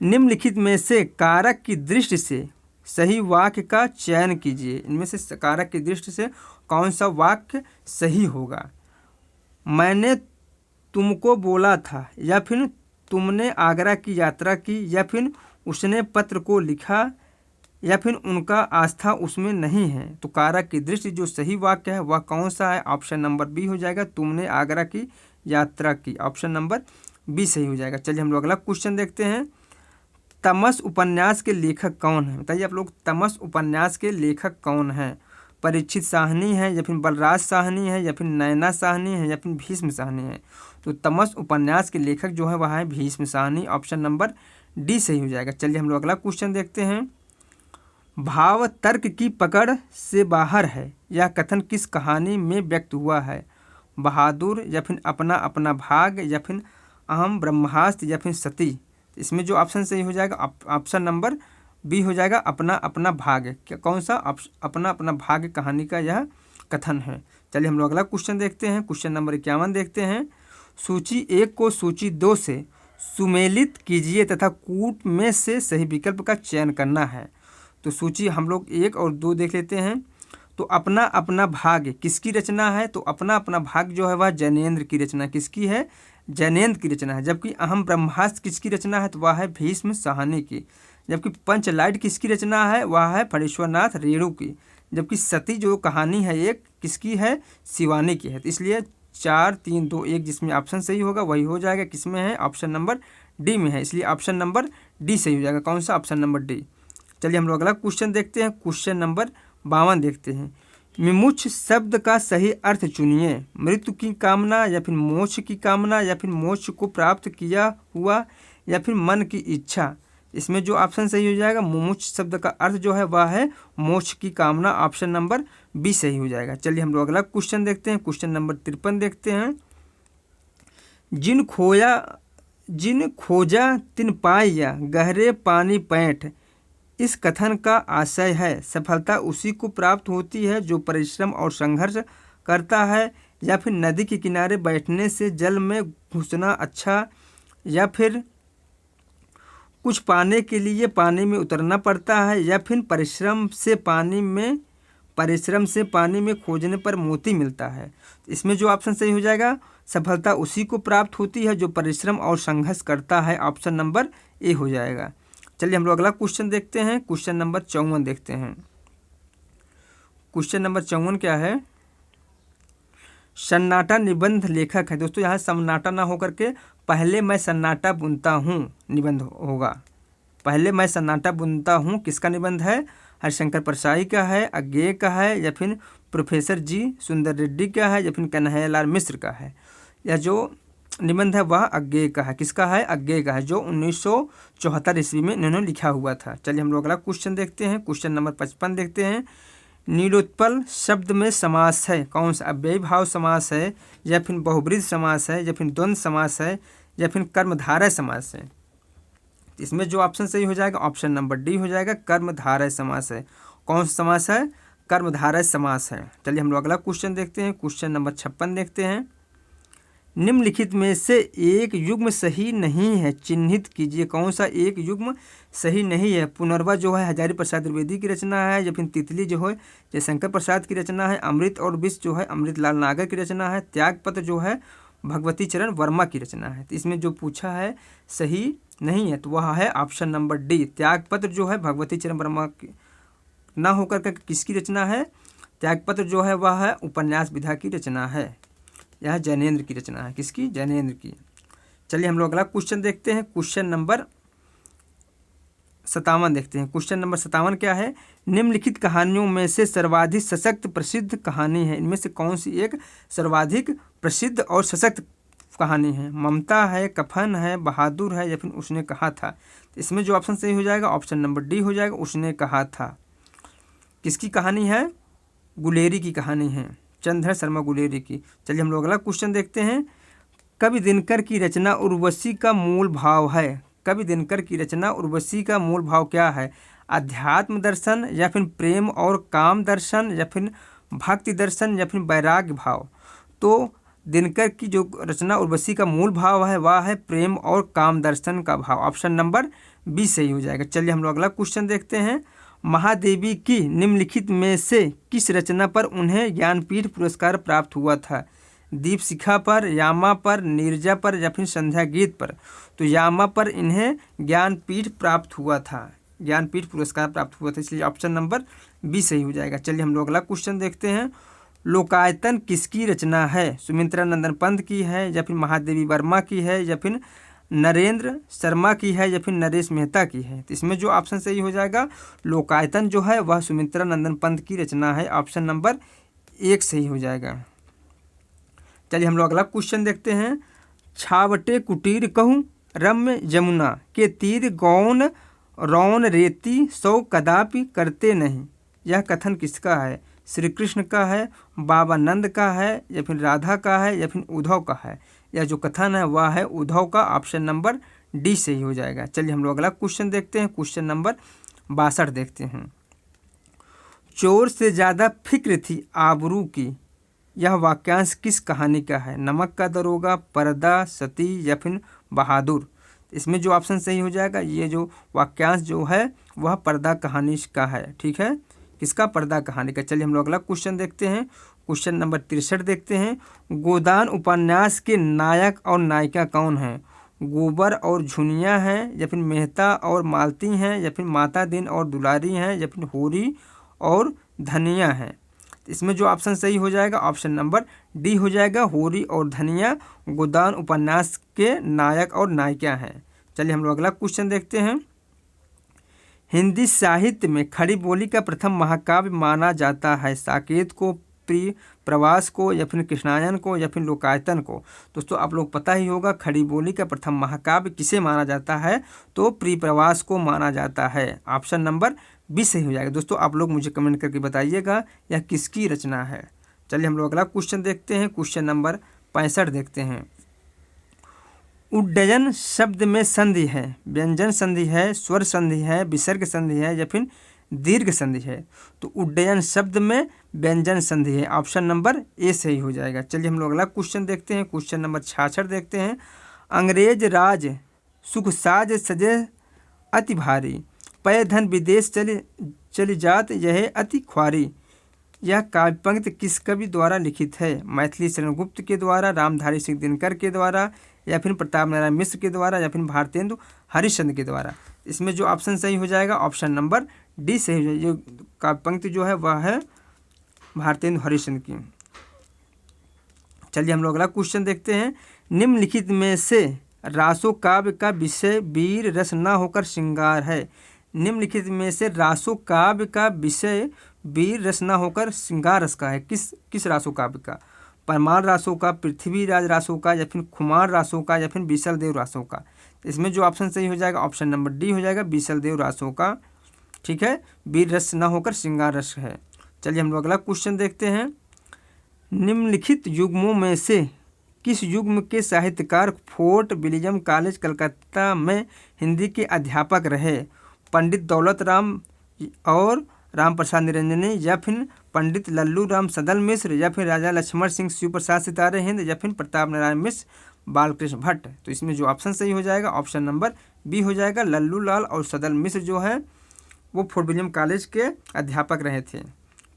निम्नलिखित में से कारक की दृष्टि से सही वाक्य का चयन कीजिए। इनमें से कारक की दृष्टि से कौन सा वाक्य सही होगा। मैंने तुमको बोला था, या फिर तुमने आगरा की यात्रा की, या फिर उसने पत्र को लिखा, या फिर उनका आस्था उसमें नहीं है। तो कारक की दृष्टि जो सही वाक्य है वह कौन सा है? ऑप्शन नंबर बी हो जाएगा, तुमने आगरा की यात्रा की। ऑप्शन नंबर बी सही हो जाएगा। चलिए हम लोग अगला क्वेश्चन देखते हैं। तमस उपन्यास के लेखक कौन है? बताइए आप लोग, तमस उपन्यास के लेखक कौन है? परीक्षित साहनी है, या फिर बलराज साहनी है, या फिर नैना साहनी है, या फिर भीष्म साहनी है? तो तमस उपन्यास के लेखक जो है वह है Bhishma Sahni. Option number D सही हो जाएगा। चलिए हम लोग अगला क्वेश्चन देखते हैं। भाव तर्क की पकड़ से बाहर है, यह कथन किस कहानी में व्यक्त हुआ है? बहादुर, या फिर अपना अपना भाग, या फिर अहम ब्रह्मास्त्र, या फिर सती? इसमें जो ऑप्शन सही हो जाएगा ऑप्शन नंबर बी हो जाएगा, अपना अपना भाग। क्या कौन सा? अपना अपना भाग कहानी का यह कथन है। चलिए हम लोग अगला क्वेश्चन देखते हैं। क्वेश्चन नंबर 51 देखते हैं। सूची 1 को सूची 2 से सुमेलित कीजिए तथा कूट में से सही विकल्प का चयन करना है। तो सूची हम लोग 1 और 2 देख लेते हैं। तो अपना अपना भाग किसकी रचना है? तो अपना अपना भाग जो है वह जैनेन्द्र की रचना। किसकी है? जैनेन्द्र की रचना है। जबकि अहम ब्रह्मास्त्र किसकी रचना है? तो वह है भीष्म साहनी की। जबकि पंचलाइट किसकी रचना है? वह है फणीश्वरनाथ रेणु की। जबकि सती जो कहानी है एक किसकी है? शिवानी की है। तो इसलिए 4, 3, 2, 1 जिसमें ऑप्शन सही होगा वही हो जाएगा। किसमें है? ऑप्शन नंबर डी में है। इसलिए ऑप्शन नंबर डी सही हो जाएगा। कौन सा? Option number D. चलिए हम लोग अगला क्वेश्चन देखते हैं। क्वेश्चन नंबर 52 देखते हैं। मिमुच्छ शब्द का सही अर्थ चुनिए। मृत्यु की कामना, या फिर मोक्ष की कामना, या फिर मोक्ष को प्राप्त किया हुआ, या फिर मन की इच्छा? इसमें जो ऑप्शन सही हो जाएगा, मुमुक्ष शब्द का अर्थ जो है वह है मोक्ष की कामना। ऑप्शन नंबर बी सही हो जाएगा। चलिए हम लोग अगला क्वेश्चन देखते हैं। क्वेश्चन नंबर 53 देखते हैं। जिन खोजा तिन पाया, गहरे पानी पैठ, इस कथन का आशय है सफलता उसी को प्राप्त होती है जो परिश्रम और संघर्ष करता है, या फिर नदी के किनारे बैठने से जल में घुसना अच्छा, या फिर कुछ पाने के लिए पानी में उतरना पड़ता है, या फिर परिश्रम से पानी में खोजने पर मोती मिलता है? इसमें जो ऑप्शन सही हो जाएगा, सफलता उसी को प्राप्त होती है जो परिश्रम और संघर्ष करता है। ऑप्शन नंबर ए हो जाएगा। चलिए हम लोग अगला क्वेश्चन देखते हैं। क्वेश्चन नंबर 54 देखते हैं। क्वेश्चन नंबर 54 क्या है? सन्नाटा निबंध लेखक है। दोस्तों यहाँ सन्नाटा ना होकर के पहले मैं सन्नाटा बुनता हूँ निबंध होगा। पहले मैं सन्नाटा बुनता हूँ किसका निबंध है? हरिशंकर परसाई का है, अज्ञेय का है, या फिर प्रोफेसर जी सुंदर रेड्डी का है, या फिर कन्हैयालाल मिश्र का है? यह जो निबंध है वह अज्ञेय का है। किसका है? अज्ञेय का है, जो 1974 ईस्वी में इन्होंने लिखा हुआ था। चलिए हम लोग अगला क्वेश्चन देखते हैं। क्वेश्चन नंबर 55 देखते हैं। नीलोत्पल शब्द में समास है कौन सा? अव्ययी भाव समास है, या फिर बहुब्रीहि समास है, या फिर द्वंद्व समास है, या फिर कर्मधारय समास है? इसमें जो ऑप्शन सही हो जाएगा ऑप्शन नंबर डी हो जाएगा, कर्मधारय समास है। कौन सा समास है? कर्मधारय समास है। चलिए हम लोग अगला क्वेश्चन देखते हैं। क्वेश्चन नंबर 56 देखते हैं। निम्नलिखित में से एक युग्म सही नहीं है, चिन्हित कीजिए। कौन सा एक युग्म सही नहीं है? पुनर्वा जो है हजारी प्रसाद द्विवेदी की रचना है, या फिर तितली जो है जयशंकर प्रसाद की रचना है, अमृत और विष जो है अमृतलाल नागर की रचना है, त्यागपत्र जो है भगवती चरण वर्मा की रचना है। तो इसमें जो पूछा है सही नहीं है तो वह है ऑप्शन नंबर डी, त्यागपत्र जो है भगवती चरण वर्मा की ना होकर के किसकी रचना है? त्यागपत्र जो है वह है उपन्यास विधा की रचना है। यह जैनेन्द्र की रचना है। किसकी? जैनेन्द्र की। चलिए हम लोग अगला क्वेश्चन देखते हैं। क्वेश्चन नंबर 57 देखते हैं। क्वेश्चन नंबर 57 क्या है? निम्नलिखित कहानियों में से सर्वाधिक सशक्त प्रसिद्ध कहानी है। इनमें से कौन सी एक सर्वाधिक प्रसिद्ध और सशक्त कहानी है? ममता है, कफन है, बहादुर है, या फिर उसने कहा था? इसमें जो ऑप्शन सही हो जाएगा ऑप्शन नंबर डी हो जाएगा, उसने कहा था। किसकी कहानी है? गुलेरी की कहानी है, चंद्रधर शर्मा गुलेरी की। चलिए हम लोग अगला क्वेश्चन देखते हैं। कवि दिनकर की रचना उर्वशी का मूल भाव है। कवि दिनकर की रचना उर्वशी का मूल भाव क्या है? अध्यात्म दर्शन, या फिर प्रेम और काम दर्शन, या फिर भक्ति दर्शन, या फिर वैराग्य भाव? तो दिनकर की जो रचना उर्वशी का मूल भाव है वह है प्रेम और काम दर्शन का भाव। ऑप्शन नंबर बी सही हो जाएगा। चलिए हम लोग अगला क्वेश्चन देखते हैं। महादेवी की निम्नलिखित में से किस रचना पर उन्हें ज्ञानपीठ पुरस्कार प्राप्त हुआ था? दीपशिखा पर, यामा पर, नीरजा पर या फिर संध्या गीत पर? तो यामा पर इन्हें ज्ञानपीठ प्राप्त हुआ था, ज्ञानपीठ पुरस्कार प्राप्त हुआ था, इसलिए ऑप्शन नंबर बी सही हो जाएगा। चलिए हम लोग अगला क्वेश्चन देखते हैं। लोकायतन किसकी रचना है? सुमित्रा नंदन पंत की है या फिर महादेवी वर्मा की है या फिर नरेंद्र शर्मा की है या फिर नरेश मेहता की है? तो इसमें जो ऑप्शन सही हो जाएगा, लोकायतन जो है वह सुमित्रा नंदन पंत की रचना है, ऑप्शन नंबर 1 सही हो जाएगा। चलिए हम लोग अगला क्वेश्चन देखते हैं। छावटे कुटीर कहूँ रम्य जमुना के तीर गौन रौन रेती सौ कदापि करते नहीं, यह कथन किसका है? श्री कृष्ण का है, बाबानंद का है या फिर राधा का है या फिर उद्धव का है? यह जो कथन है वह है उद्धव का, ऑप्शन नंबर डी सही हो जाएगा। चलिए हम लोग अगला क्वेश्चन देखते हैं। क्वेश्चन नंबर 62 देखते हैं। चोर से ज़्यादा फिक्र थी आबरू की, यह वाक्यांश किस कहानी का है? नमक का दरोगा, पर्दा, सती या फिर बहादुर? इसमें जो ऑप्शन सही हो जाएगा, ये जो वाक्यांश जो है वह पर्दा कहानी का है। ठीक है, किसका? पर्दा कहानी का। चलिए हम लोग अगला क्वेश्चन देखते हैं। क्वेश्चन नंबर 63 देखते हैं। गोदान उपन्यास के नायक और नायिका कौन हैं? गोबर और झुनिया हैं या फिर मेहता और मालती हैं या फिर माता दिन और दुलारी हैं या फिर होरी और धनिया हैं? इसमें जो ऑप्शन सही हो जाएगा, ऑप्शन नंबर डी हो जाएगा, होरी और धनिया गोदान उपन्यास के नायक और नायिका हैं। चलिए हम लोग अगला क्वेश्चन देखते हैं। हिंदी साहित्य में खड़ी बोली का प्रथम महाकाव्य माना जाता है साकेत को, प्रिय प्रवास को या फिर कृष्णायन को या फिर लोकायतन को? दोस्तों आप लोग पता ही होगा खड़ी बोली का प्रथम महाकाव्य किसे माना जाता है, तो प्रिय प्रवास को माना जाता है, ऑप्शन नंबर बी सही हो जाएगा। दोस्तों आप लोग मुझे कमेंट करके बताइएगा यह किसकी रचना है। चलिए हम लोग अगला क्वेश्चन देखते हैं। क्वेश्चन नंबर 65 देखते हैं। उड्डयन शब्द में संधि है, व्यंजन संधि है, स्वर संधि है, विसर्ग संधि है या फिर दीर्घ संधि है? तो उड्डयन शब्द में व्यंजन संधि है, ऑप्शन नंबर ए सही हो जाएगा। चलिए हम लोग अगला क्वेश्चन देखते हैं। क्वेश्चन नंबर 66 देखते हैं। अंग्रेज राज सुख साज सजे अति भारी, पय धन विदेश चली जात यह अति ख्वारी, यह काव्य पंक्ति किस कवि द्वारा लिखित है? मैथिली शरण गुप्त के द्वारा, रामधारी सिंह दिनकर के द्वारा या फिर प्रताप नारायण मिश्र के द्वारा या फिर भारतेंदु हरिश्चंद्र के द्वारा? इसमें जो ऑप्शन सही हो जाएगा, ऑप्शन नंबर डी सही हो जाएगा। ये काव्य पंक्ति जो है वह है भारतेंदु हरिश्चंद्र की। चलिए हम लोग अगला क्वेश्चन देखते हैं। निम्नलिखित में से रासो काव्य का विषय वीर रस न होकर श्रृंगार है? निम्नलिखित में से रासो काव्य का विषय वीर रस न होकर श्रृंगार रस का है, किस रासो काव्य का? परमार रासों का, पृथ्वीराज रासों का या फिर खुमार रासों का या फिर बीसल देव रासों का? इसमें जो ऑप्शन सही हो जाएगा, ऑप्शन नंबर डी हो जाएगा, बीसल देव रासों का। ठीक है, वीर रस न होकर श्रृंगार रस है। चलिए हम लोग अगला क्वेश्चन देखते हैं। निम्नलिखित युग्मों में से किस युग्म के साहित्यकार फोर्ट विलियम कॉलेज कलकत्ता में हिंदी के अध्यापक रहे? पंडित दौलत राम और राम प्रसाद निरंजनी या फिर पंडित लल्लू राम सदल मिश्र या फिर राजा लक्ष्मण सिंह शिव प्रसाद सितारे हिंद या फिर प्रताप नारायण मिश्र बालकृष्ण भट्ट? तो इसमें जो ऑप्शन सही हो जाएगा, ऑप्शन नंबर बी हो जाएगा, लल्लू लाल और सदल मिश्र जो है वो फोर्ट विलियम कॉलेज के अध्यापक रहे थे।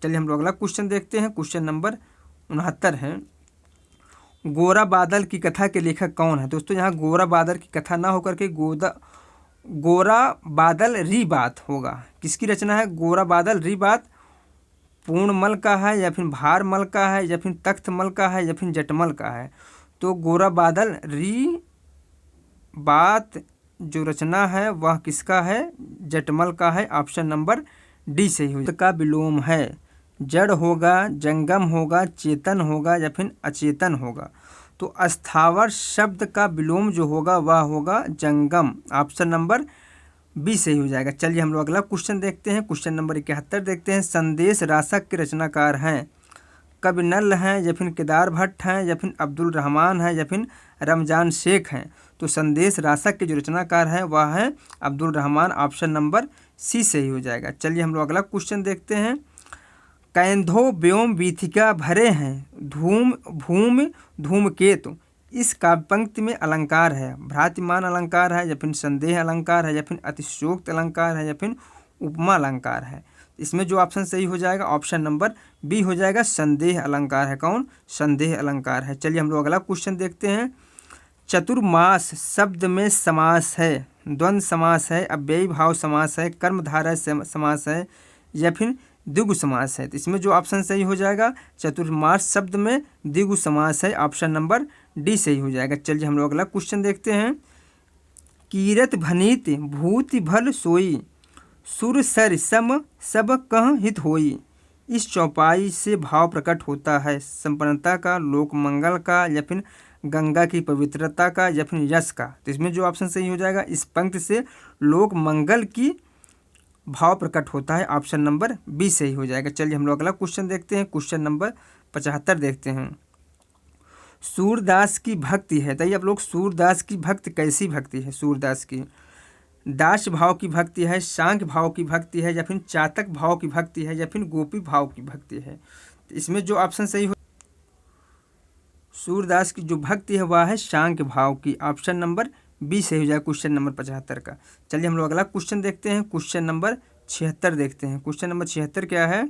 चलिए हम लोग अगला क्वेश्चन देखते हैं। क्वेश्चन नंबर 69 है। गोरा बादल की कथा के लेखक कौन है? दोस्तों यहाँ गोरा बादल की कथा ना होकर के गोरा बादल री बात होगा। किसकी रचना है? गोरा बादल री बात पूर्णमल का है या फिर भारमल का है या फिर तख्तमल का है या फिर जटमल का है? तो गोरा बादल री बात जो रचना है वह किसका है? जटमल का है, ऑप्शन नंबर डी सही हो। का विलोम है, जड़ होगा, जंगम होगा, चेतन होगा या फिर अचेतन होगा? तो अस्थावर शब्द का विलोम जो होगा वह होगा जंगम, ऑप्शन नंबर बी सही हो जाएगा। चलिए हम लोग अगला क्वेश्चन देखते हैं। क्वेश्चन नंबर 71 देखते हैं। संदेश रासक के रचनाकार हैं? कवि नल हैं या फिर केदार भट्ट हैं या फिर अब्दुल रहमान हैं या फिर रमजान शेख हैं? तो संदेश रासक के जो रचनाकार हैं वह है Abdul Rahman, option number C सही हो जाएगा। चलिए हम लोग अगला क्वेश्चन देखते हैं। कैंधो व्योम वीथिका भरे हैं धूम भूमि धूमकेतु, इस काव्य पंक्ति में अलंकार है? भ्रातिमान अलंकार है या फिर संदेह अलंकार है या फिर अतिशयोक्त अलंकार है या फिर उपमा अलंकार है। इसमें जो ऑप्शन सही हो जाएगा ऑप्शन नंबर बी हो जाएगा, संदेह अलंकार है। कौन? संदेह अलंकार है। चलिए हम लोग अगला क्वेश्चन देखते हैं। चतुर्मास शब्द में समास है, द्वंद्व समास है, अव्ययी भाव समास है, कर्मधारय समास है या फिर द्विगु समास है। तो इसमें जो ऑप्शन सही हो जाएगा, चतुर्मास शब्द में द्विगु समास है, ऑप्शन नंबर डी सही हो जाएगा। चलिए हम लोग अगला क्वेश्चन देखते हैं। कीरत भनीत भूति भल सोई, सुर सर सम सब कह हित होई। इस चौपाई से भाव प्रकट होता है संपन्नता का, लोक मंगल का या फिर गंगा की पवित्रता का या फिर यश का। तो इसमें जो ऑप्शन सही हो जाएगा, इस पंक्ति से लोक मंगल की भाव प्रकट होता है, ऑप्शन नंबर बी सही हो जाएगा। चलिए हम लोग अगला क्वेश्चन देखते हैं। क्वेश्चन नंबर 75 देखते हैं। सूरदास की भक्ति है, बताइए आप लोग सूरदास की भक्ति कैसी भक्ति है? सूरदास की दास भाव की भक्ति है, सांख्य भाव की भक्ति है या फिर चातक भाव की भक्ति है या फिर गोपी भाव की भक्ति है। तो इसमें जो ऑप्शन सही हो, सूरदास की जो भक्ति है वह है सांख्य भाव की, ऑप्शन नंबर बी सही हो जाएगा क्वेश्चन नंबर 75 का। चलिए हम लोग अगला क्वेश्चन देखते हैं। क्वेश्चन नंबर 76 देखते हैं। क्वेश्चन नंबर 76 क्या है?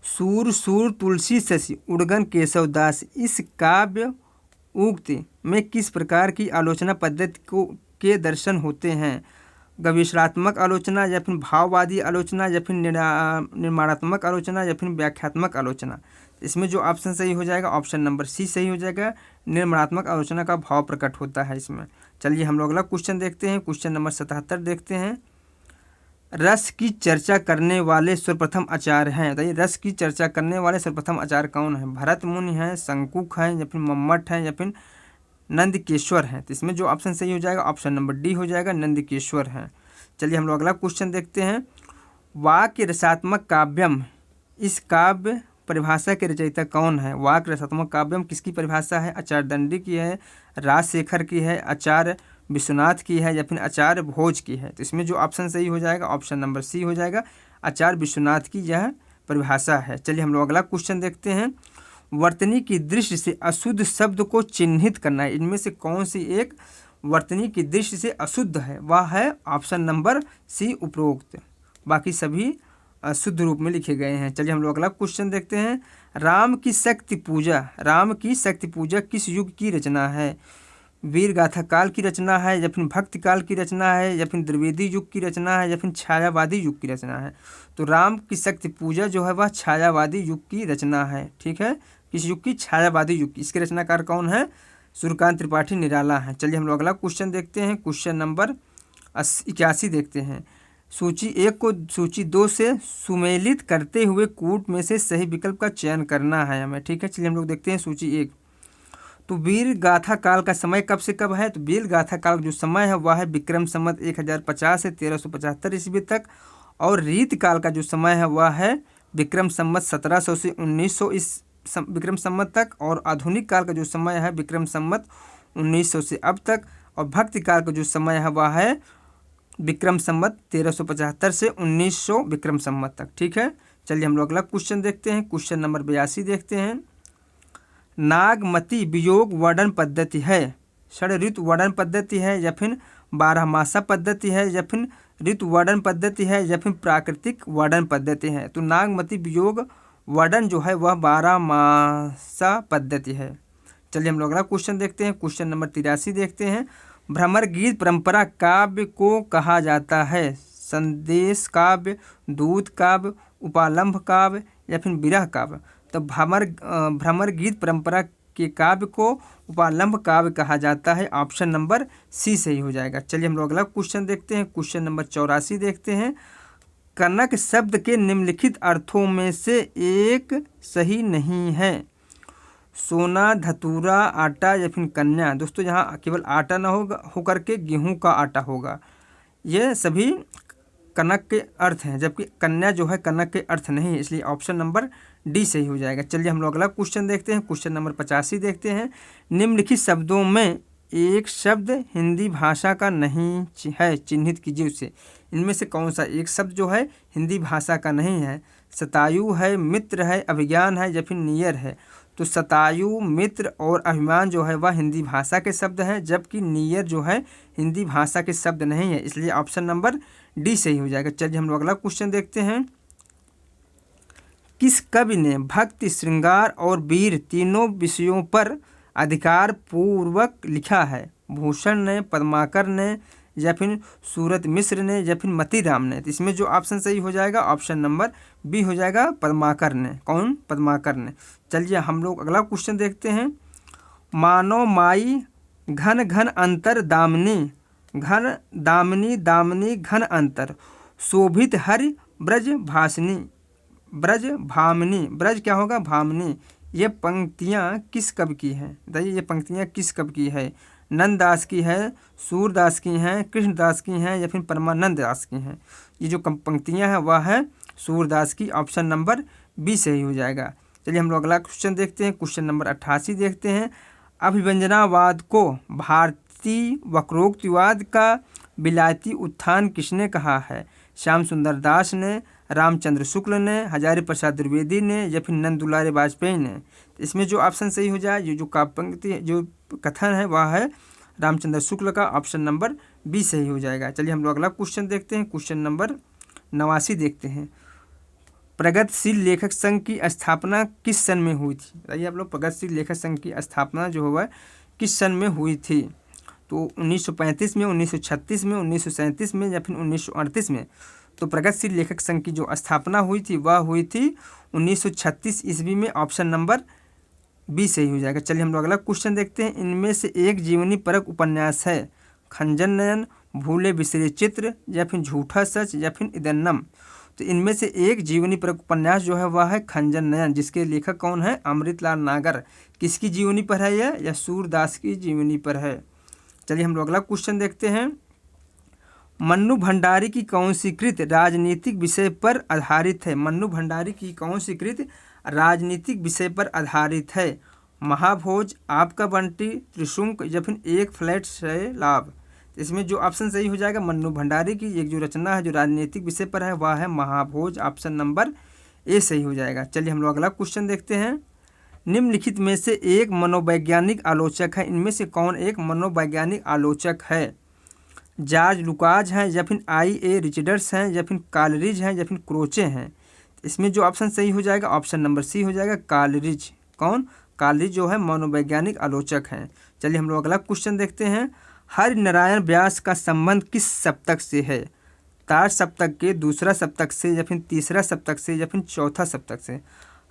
सूर सूर तुलसी शशि उड़गन केशव दास, इस काव्य उक्ति में किस प्रकार की आलोचना पद्धति को के दर्शन होते हैं? गवेषणात्मक आलोचना या फिर भाववादी आलोचना या फिर निर्माणात्मक आलोचना या फिर व्याख्यात्मक आलोचना। इसमें जो ऑप्शन सही हो जाएगा ऑप्शन नंबर सी सही हो जाएगा, निर्माणात्मक आलोचना का भाव प्रकट होता है इसमें। चलिए हम लोग अगला क्वेश्चन देखते हैं। क्वेश्चन नंबर 77 देखते हैं। रस की चर्चा करने वाले सर्वप्रथम आचार्य हैं, बताइए रस की चर्चा करने वाले सर्वप्रथम आचार्य कौन है? भरत मुनि हैं, शंकुक हैं या फिर मम्मट हैं या फिर नंदकेश्वर हैं। तो इसमें जो ऑप्शन सही हो जाएगा ऑप्शन नंबर डी हो जाएगा, नंदकेश्वर हैं। चलिए हम लोग अगला क्वेश्चन देखते हैं। वाक्य रसात्मक काव्यम, इस काव्य परिभाषा के रचयिता कौन है? वाक्य रसात्मक काव्यम किसकी परिभाषा है? आचार्य दंडी की है, राजशेखर की है, आचार्य विश्वनाथ की है या फिर आचार्य भोज की है। तो इसमें जो ऑप्शन सही हो जाएगा ऑप्शन नंबर सी हो जाएगा, आचार्य विश्वनाथ की यह परिभाषा है। चलिए हम लोग अगला क्वेश्चन देखते हैं। वर्तनी की दृष्टि से अशुद्ध शब्द को चिन्हित करना है, इनमें से कौन सी एक वर्तनी की दृष्टि से अशुद्ध है? वह है ऑप्शन नंबर सी उपरोक्त, बाकी सभी शुद्ध रूप में लिखे गए हैं। चलिए हम लोग अगला क्वेश्चन देखते हैं। राम की शक्ति पूजा, राम की शक्ति पूजा किस युग की रचना है? वीर गाथा काल की रचना है या फिर भक्ति काल की रचना है या फिर द्विवेदी युग की रचना है या फिर छायावादी युग की रचना है? तो राम की शक्ति पूजा जो है वह छायावादी युग की रचना है। ठीक है, किस युग की? छायावादी युग की। इसके रचनाकार कौन है? सूर्यकांत त्रिपाठी निराला है। चलिए हम लोग अगला क्वेश्चन देखते हैं। क्वेश्चन नंबर 81 देखते हैं। सूची 1 को सूची 2 से सुमेलित करते हुए कूट में से सही विकल्प का चयन करना है हमें। ठीक है, चलिए हम लोग देखते हैं सूची 1। तो वीर गाथा काल का समय कब से कब है? तो वीर गाथा काल का जो समय है वह है विक्रम संवत 1050 से 1375 ईस्वी तक, और रीत काल का जो समय है वह है विक्रम संवत 1700 से 1900 इस विक्रम संवत तक, और आधुनिक काल का जो समय है विक्रम संवत 1900 से अब तक, और भक्ति काल का जो समय है वह है विक्रम संवत 1375 से 1900 विक्रम संवत तक। ठीक है, चलिए हम लोग अगला क्वेश्चन देखते हैं। क्वेश्चन नंबर 82 देखते हैं। नागमती वियोग वर्णन पद्धति है, षड ऋतु वर्णन पद्धति है या फिर 12 मासा पद्धति है या फिर ऋतु वर्णन पद्धति है या फिर प्राकृतिक वर्णन पद्धति है? तो नागमती वियोग वर्णन जो है वह 12 मासा पद्धति है। चलिए हम लोग अगला क्वेश्चन देखते हैं। क्वेश्चन नंबर 83 देखते हैं। भ्रमर गीत परंपरा काव्य को कहा जाता है? संदेश काव्य, दूत काव्य, उपालंभ काव्य या फिर विरह काव्य? तो भ्रमर गीत परंपरा के काव्य को उपालंभ काव्य कहा जाता है, ऑप्शन नंबर सी सही हो जाएगा। चलिए हम लोग अगला क्वेश्चन देखते हैं। क्वेश्चन नंबर 84 देखते हैं। कनक शब्द के निम्नलिखित अर्थों में से एक सही नहीं है? सोना, धतूरा, आटा या फिर कन्या। दोस्तों यहाँ केवल आटा ना होकर के गेहूं का आटा होगा, ये सभी कनक के अर्थ हैं, जबकि कन्या जो है कनक के अर्थ नहीं है, इसलिए ऑप्शन नंबर डी सही हो जाएगा। चलिए हम लोग अगला क्वेश्चन देखते हैं। क्वेश्चन नंबर 85 देखते हैं। निम्नलिखित शब्दों में एक शब्द हिंदी भाषा का नहीं है, चिन्हित कीजिए उसे। इनमें से कौन सा एक शब्द जो है हिंदी भाषा का नहीं है? शतायु है, मित्र है, अभिज्ञान है या फिर नियर है? तो शतायु, मित्र और अभिमान जो है वह हिंदी भाषा के शब्द हैं, जबकि नियर जो है हिंदी भाषा के शब्द नहीं है, इसलिए ऑप्शन नंबर डी सही हो जाएगा। चलिए हम लोग अगला क्वेश्चन देखते हैं। किस कवि ने भक्ति, श्रृंगार और वीर तीनों विषयों पर अधिकार पूर्वक लिखा है? भूषण ने, पद्माकर ने, या फिर सूरत मिश्र ने, या फिर मतीराम ने? तो इसमें जो ऑप्शन सही हो जाएगा ऑप्शन नंबर बी हो जाएगा, पद्माकर ने। कौन? पद्माकर ने। चलिए हम लोग अगला क्वेश्चन देखते हैं। मानो माई घन घन अंतर दामिनी, घन दामिनी दामिनी घन अंतर, शोभित हरि ब्रज भाषिनी, ब्रज भामिनी, ब्रज क्या होगा? भामिनी। ये पंक्तियाँ किस कवि की हैं? बताइए, ये पंक्तियाँ किस कवि की है? नंददास की है, सूरदास की हैं, कृष्णदास की हैं, या फिर परमानंद दास की हैं? ये जो पंक्तियाँ हैं वह है सूरदास की। ऑप्शन नंबर बी सही हो जाएगा। चलिए हम लोग अगला क्वेश्चन देखते हैं। क्वेश्चन नंबर 88 देखते हैं। अभिव्यंजनावाद को भारतीय वक्रोक्तिवाद का विलायती उत्थान किसने कहा है? श्याम सुंदर दास ने, रामचंद्र शुक्ल ने, हजारी प्रसाद द्विवेदी ने, या फिर नंद दुलारे वाजपेयी ने? इसमें जो ऑप्शन सही हो जाए, ये जो पंक्ति जो कथन है वह है रामचंद्र शुक्ल का। ऑप्शन नंबर बी सही हो जाएगा। चलिए हम लोग अगला क्वेश्चन देखते हैं। क्वेश्चन नंबर 89 देखते हैं। प्रगतिशील लेखक संघ की स्थापना किस सन में हुई थी? बताइए आप लोग, प्रगतिशील लेखक संघ की स्थापना जो हुआ किस सन में हुई थी? तो 1935 में, 1936 में, 1937 में, या फिर 1938 में? तो प्रगतिशील लेखक संघ की जो स्थापना हुई थी वह हुई थी 1936 ईस्वी में। ऑप्शन नंबर बी सही हो जाएगा। चलिए हम लोग अगला क्वेश्चन देखते हैं। इनमें से एक जीवनी परक उपन्यास है? खंजन नयन, भूले बिसरे चित्र, या फिर झूठा सच, या फिर इदन्नम? तो इनमें से एक जीवनी परक उपन्यास जो है वह है खंजन नयन, जिसके लेखक कौन है? अमृतलाल नागर। किसकी जीवनी पर है यह? या सूरदास की जीवनी पर है। चलिए हम लोग अगला क्वेश्चन देखते हैं। मन्नू भंडारी की कौन सी कृत राजनीतिक विषय पर आधारित है? मन्नू भंडारी की कौन सी कृत राजनीतिक विषय पर आधारित है? महाभोज, आपका बंटी, त्रिशुंक, या फिर एक फ्लैट से लाभ? इसमें जो ऑप्शन सही हो जाएगा, मन्नू भंडारी की एक जो रचना है जो राजनीतिक विषय पर है वह है महाभोज। ऑप्शन नंबर ए सही हो जाएगा। चलिए हम लोग अगला क्वेश्चन देखते हैं। निम्नलिखित में से एक मनोवैज्ञानिक आलोचक है, इनमें से कौन एक मनोवैज्ञानिक आलोचक है? जॉर्ज लुकाज हैं, या फिर I.A. रिचर्ड्स हैं, या फिर कालरिज हैं, या फिर क्रोचे हैं? इसमें जो ऑप्शन सही हो जाएगा ऑप्शन नंबर सी हो जाएगा, कालरिज। कौन? कालरिज जो है मनोवैज्ञानिक आलोचक हैं। चलिए हम लोग अगला क्वेश्चन देखते हैं। हरिनारायण व्यास का संबंध किस सप्तक से है? तार सप्तक के दूसरा सप्तक से, या फिर तीसरा सप्तक से, या फिर चौथा सप्तक से?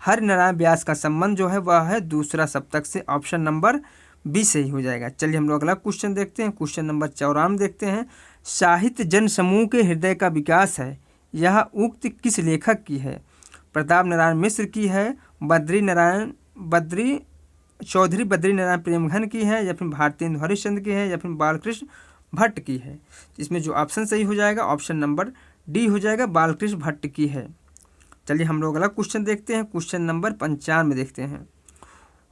हरिनारायण व्यास का संबंध जो है वह है दूसरा सप्तक से। ऑप्शन नंबर बी सही हो जाएगा। चलिए हम लोग अगला क्वेश्चन देखते हैं। क्वेश्चन नंबर 54 देखते हैं। साहित्य जन समूह के हृदय का विकास है, यह उक्त किस लेखक की है? प्रताप नारायण मिश्र की है, चौधरी बद्री नारायण प्रेमघन की है, या फिर भारतेंदु हरिश्चंद्र की है, या फिर बालकृष्ण भट्ट की है? इसमें जो ऑप्शन सही हो जाएगा ऑप्शन नंबर डी हो जाएगा, बालकृष्ण भट्ट की है। चलिए हम लोग अगला क्वेश्चन देखते हैं। क्वेश्चन नंबर 95 देखते हैं।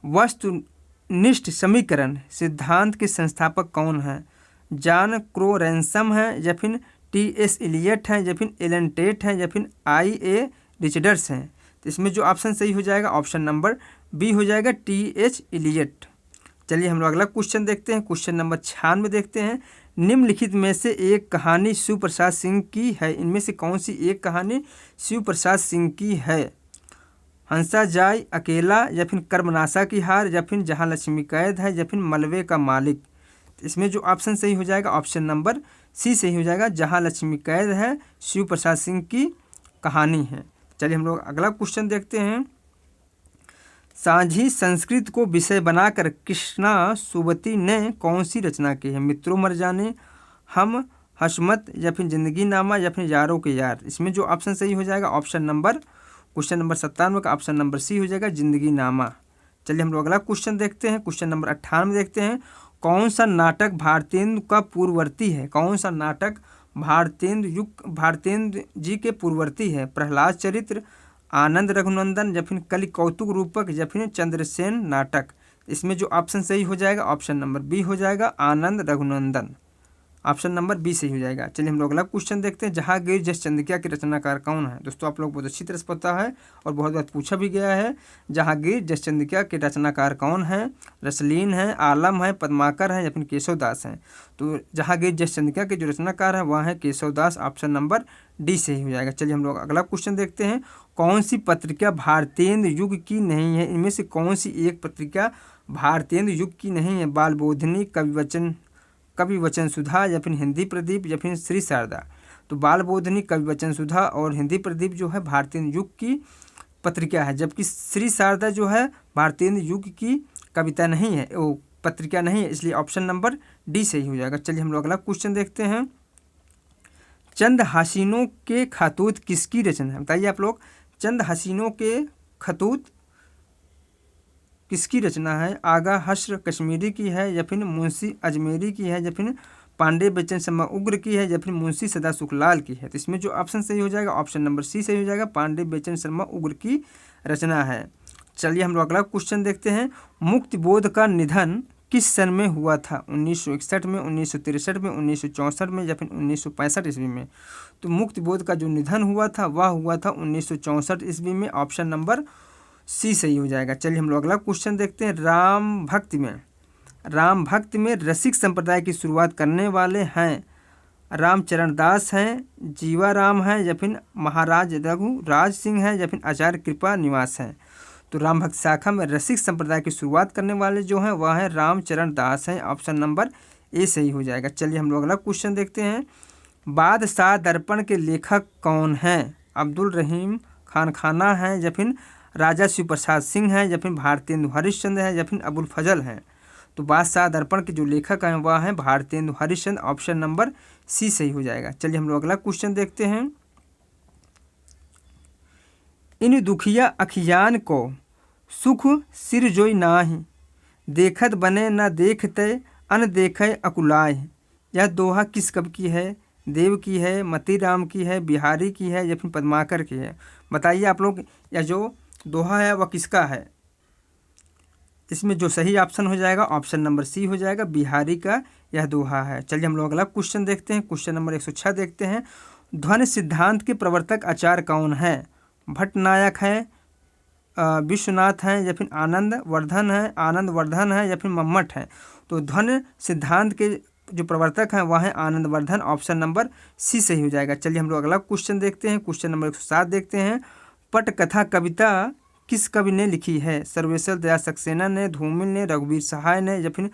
वस्तुनिष्ठ समीकरण सिद्धांत के संस्थापक कौन हैं? जॉन क्रो रैनसम है, या फिर T.S. इलियट हैं, या फिर एलन टेट हैं, या फिर I.A. रिचर्ड्स हैं? तो इसमें जो ऑप्शन सही हो जाएगा ऑप्शन नंबर बी हो जाएगा, T.H. इलियट। चलिए हम लोग अगला क्वेश्चन देखते हैं। क्वेश्चन नंबर 96 देखते हैं। निम्नलिखित में से एक कहानी शिव प्रसाद सिंह की है, इनमें से कौन सी एक कहानी शिव प्रसाद सिंह की है? हंसा जाए अकेला, या फिर कर्मनाशा की हार, या फिर जहाँ लक्ष्मी कैद है, या फिर मलबे का मालिक? इसमें जो ऑप्शन सही हो जाएगा ऑप्शन नंबर सी सही हो जाएगा, जहाँ लक्ष्मी कैद है शिव प्रसाद सिंह की कहानी है। चलिए हम लोग अगला क्वेश्चन देखते हैं। सांझी संस्कृत को विषय बनाकर कृष्णा सुवती ने कौन सी रचना की है? मित्रों मर जाने, हम हशमत, या फिर जिंदगी नामा, या फिर यारों के यार? इसमें जो ऑप्शन सही हो जाएगा ऑप्शन नंबर क्वेश्चन नंबर 97 का ऑप्शन नंबर सी हो जाएगा, जिंदगी नामा। चलिए हम लोग अगला क्वेश्चन देखते हैं। क्वेश्चन नंबर 98 देखते हैं। कौन सा नाटक भारतेंदु का पूर्ववर्ती है? कौन सा नाटक भारतेंदु जी के पूर्ववर्ती है? प्रहलाद चरित्र, आनंद रघुनंदन, या फिर कलि कौतुक रूपक, या फिर चंद्रसेन नाटक? इसमें जो ऑप्शन सही हो जाएगा ऑप्शन नंबर बी हो जाएगा, आनंद रघुनंदन। ऑप्शन नंबर बी सही हो जाएगा। चलिए हम लोग अगला क्वेश्चन देखते हैं। जहांगीर जस चंद्रिका के रचनाकार कौन है? दोस्तों आप लोग बहुत अच्छी तरह से पता है और बहुत बार पूछा भी गया है। जहांगीर जस चंद्रिका के रचनाकार कौन है? रसलीन है, आलम है, पद्माकर है या फिर केशवदास है? तो जहांगीर जस चंद्रिका के जो रचनाकार है वह है केशवदास। ऑप्शन नंबर डी सही हो जाएगा। चलिए हम लोग अगला क्वेश्चन देखते हैं। कौन सी पत्रिका भारतेंद्र युग की नहीं है? इनमें से कौन सी एक पत्रिका भारतेंद्र युग की नहीं है? बाल बोधिनी, कवि वचन सुधा या फिर हिंदी प्रदीप या फिर श्री शारदा? तो बाल बोधिनी, कवि वचन सुधा और हिंदी प्रदीप जो है भारतेंद्र युग की पत्रिका है, जबकि श्री शारदा जो है भारतेंद्र युग की कविता नहीं है, वो पत्रिका नहीं है, इसलिए ऑप्शन नंबर डी सही हो जाएगा। चलिए हम लोग अगला क्वेश्चन देखते हैं। चंद हसीनों के खतूत किसकी रचना है? बताइए आप लोग, चंद हसीनों के खतूत किसकी रचना है? आगा हश्र कश्मीरी की है या फिर मुंशी अजमेरी की है या फिर पांडे बेचन शर्मा उग्र की है या फिर मुंशी सदा सुखलाल की है? तो इसमें जो ऑप्शन सही हो जाएगा ऑप्शन नंबर सी सही हो जाएगा, पांडे बेचन शर्मा उग्र की रचना है। चलिए हम लोग अगला क्वेश्चन देखते हैं। मुक्तिबोध का निधन किस सन में हुआ था? 1961 में, 1963 में, 1964 में या फिर 1965 ईस्वी में? तो मुक्तिबोध का जो निधन हुआ था वह हुआ था 1964 ईस्वी में। ऑप्शन नंबर सी सही हो जाएगा। चलिए हम लोग अगला क्वेश्चन देखते हैं। राम भक्त में रसिक संप्रदाय की शुरुआत करने वाले हैं रामचरण दास हैं, जीवाराम हैं या फिर महाराज रघुराज सिंह हैं या फिर आचार्य कृपा निवास हैं? तो राम भक्त शाखा में रसिक संप्रदाय की शुरुआत करने वाले जो हैं वह है रामचरण दास हैं। ऑप्शन नंबर ए सही हो जाएगा। चलिए हम लोग अगला क्वेश्चन देखते हैं। बादशाह दर्पण के लेखक कौन हैं? अब्दुल रहीम खान खाना है या फिर राजा शिव प्रसाद सिंह हैं या फिर भारतेंदु हरिश्चंद्र है या फिर अबुल फजल हैं? तो बादशाह दर्पण के जो लेखक हैं वह हैं Bharatendu Harishchandra. Option number C सही हो जाएगा। चलिए हम लोग अगला क्वेश्चन देखते हैं। इन दुखिया अखियान को सुख सिर जोई नाही, देखत बने न देखते अन देखे अकुलाय। यह दोहा किस कवि की है? देव की है, मतीराम की है, बिहारी की है या फिर पद्माकर की है? बताइए आप लोग, यह जो दोहा है वह किसका है? इसमें जो सही ऑप्शन हो जाएगा ऑप्शन नंबर सी हो जाएगा, बिहारी का यह दोहा है। चलिए हम लोग अगला क्वेश्चन देखते हैं। क्वेश्चन नंबर 106 देखते हैं। ध्वनि सिद्धांत के प्रवर्तक आचार्य कौन है? भट्टनायक है, विश्वनाथ हैं या फिर आनंद वर्धन है या फिर मम्मट है? तो ध्वनि सिद्धांत के जो प्रवर्तक हैं वह है Anand Vardhan. Option number C सही हो जाएगा। चलिए हम लोग अगला क्वेश्चन देखते हैं। क्वेश्चन नंबर 107 देखते हैं। पटकथा कविता किस कवि ने लिखी है? सर्वेश्वर दयाल सक्सेना ने, धूमिल ने, रघुवीर सहाय ने या फिर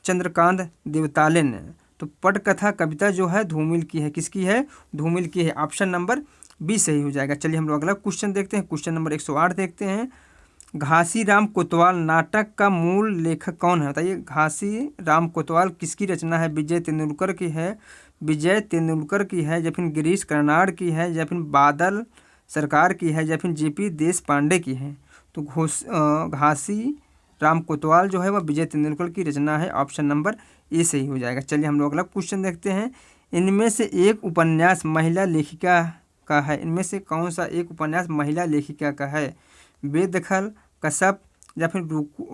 चंद्रकांत देवताले ने? तो पटकथा कविता जो है धूमिल की है। किसकी है? धूमिल की है। ऑप्शन नंबर बी सही हो जाएगा। चलिए हम लोग अगला क्वेश्चन देखते हैं। क्वेश्चन नंबर 108 देखते हैं। घासीराम कोतवाल नाटक का मूल लेखक कौन है? बताइए, घासीराम कोतवाल किसकी रचना है? विजय तेंदुलकर की है या फिर गिरीश कर्नाड की है या फिर बादल सरकार की है या फिर जेपी देश पांडे की है? तो घासी राम कोतवाल जो है वह विजय तेंदुलकर की रचना है। ऑप्शन नंबर ए सही हो जाएगा। चलिए हम लोग अगला क्वेश्चन देखते हैं। इनमें से एक उपन्यास महिला लेखिका का है। इनमें से कौन सा एक उपन्यास महिला लेखिका का है? बेदखल, कसब या फिर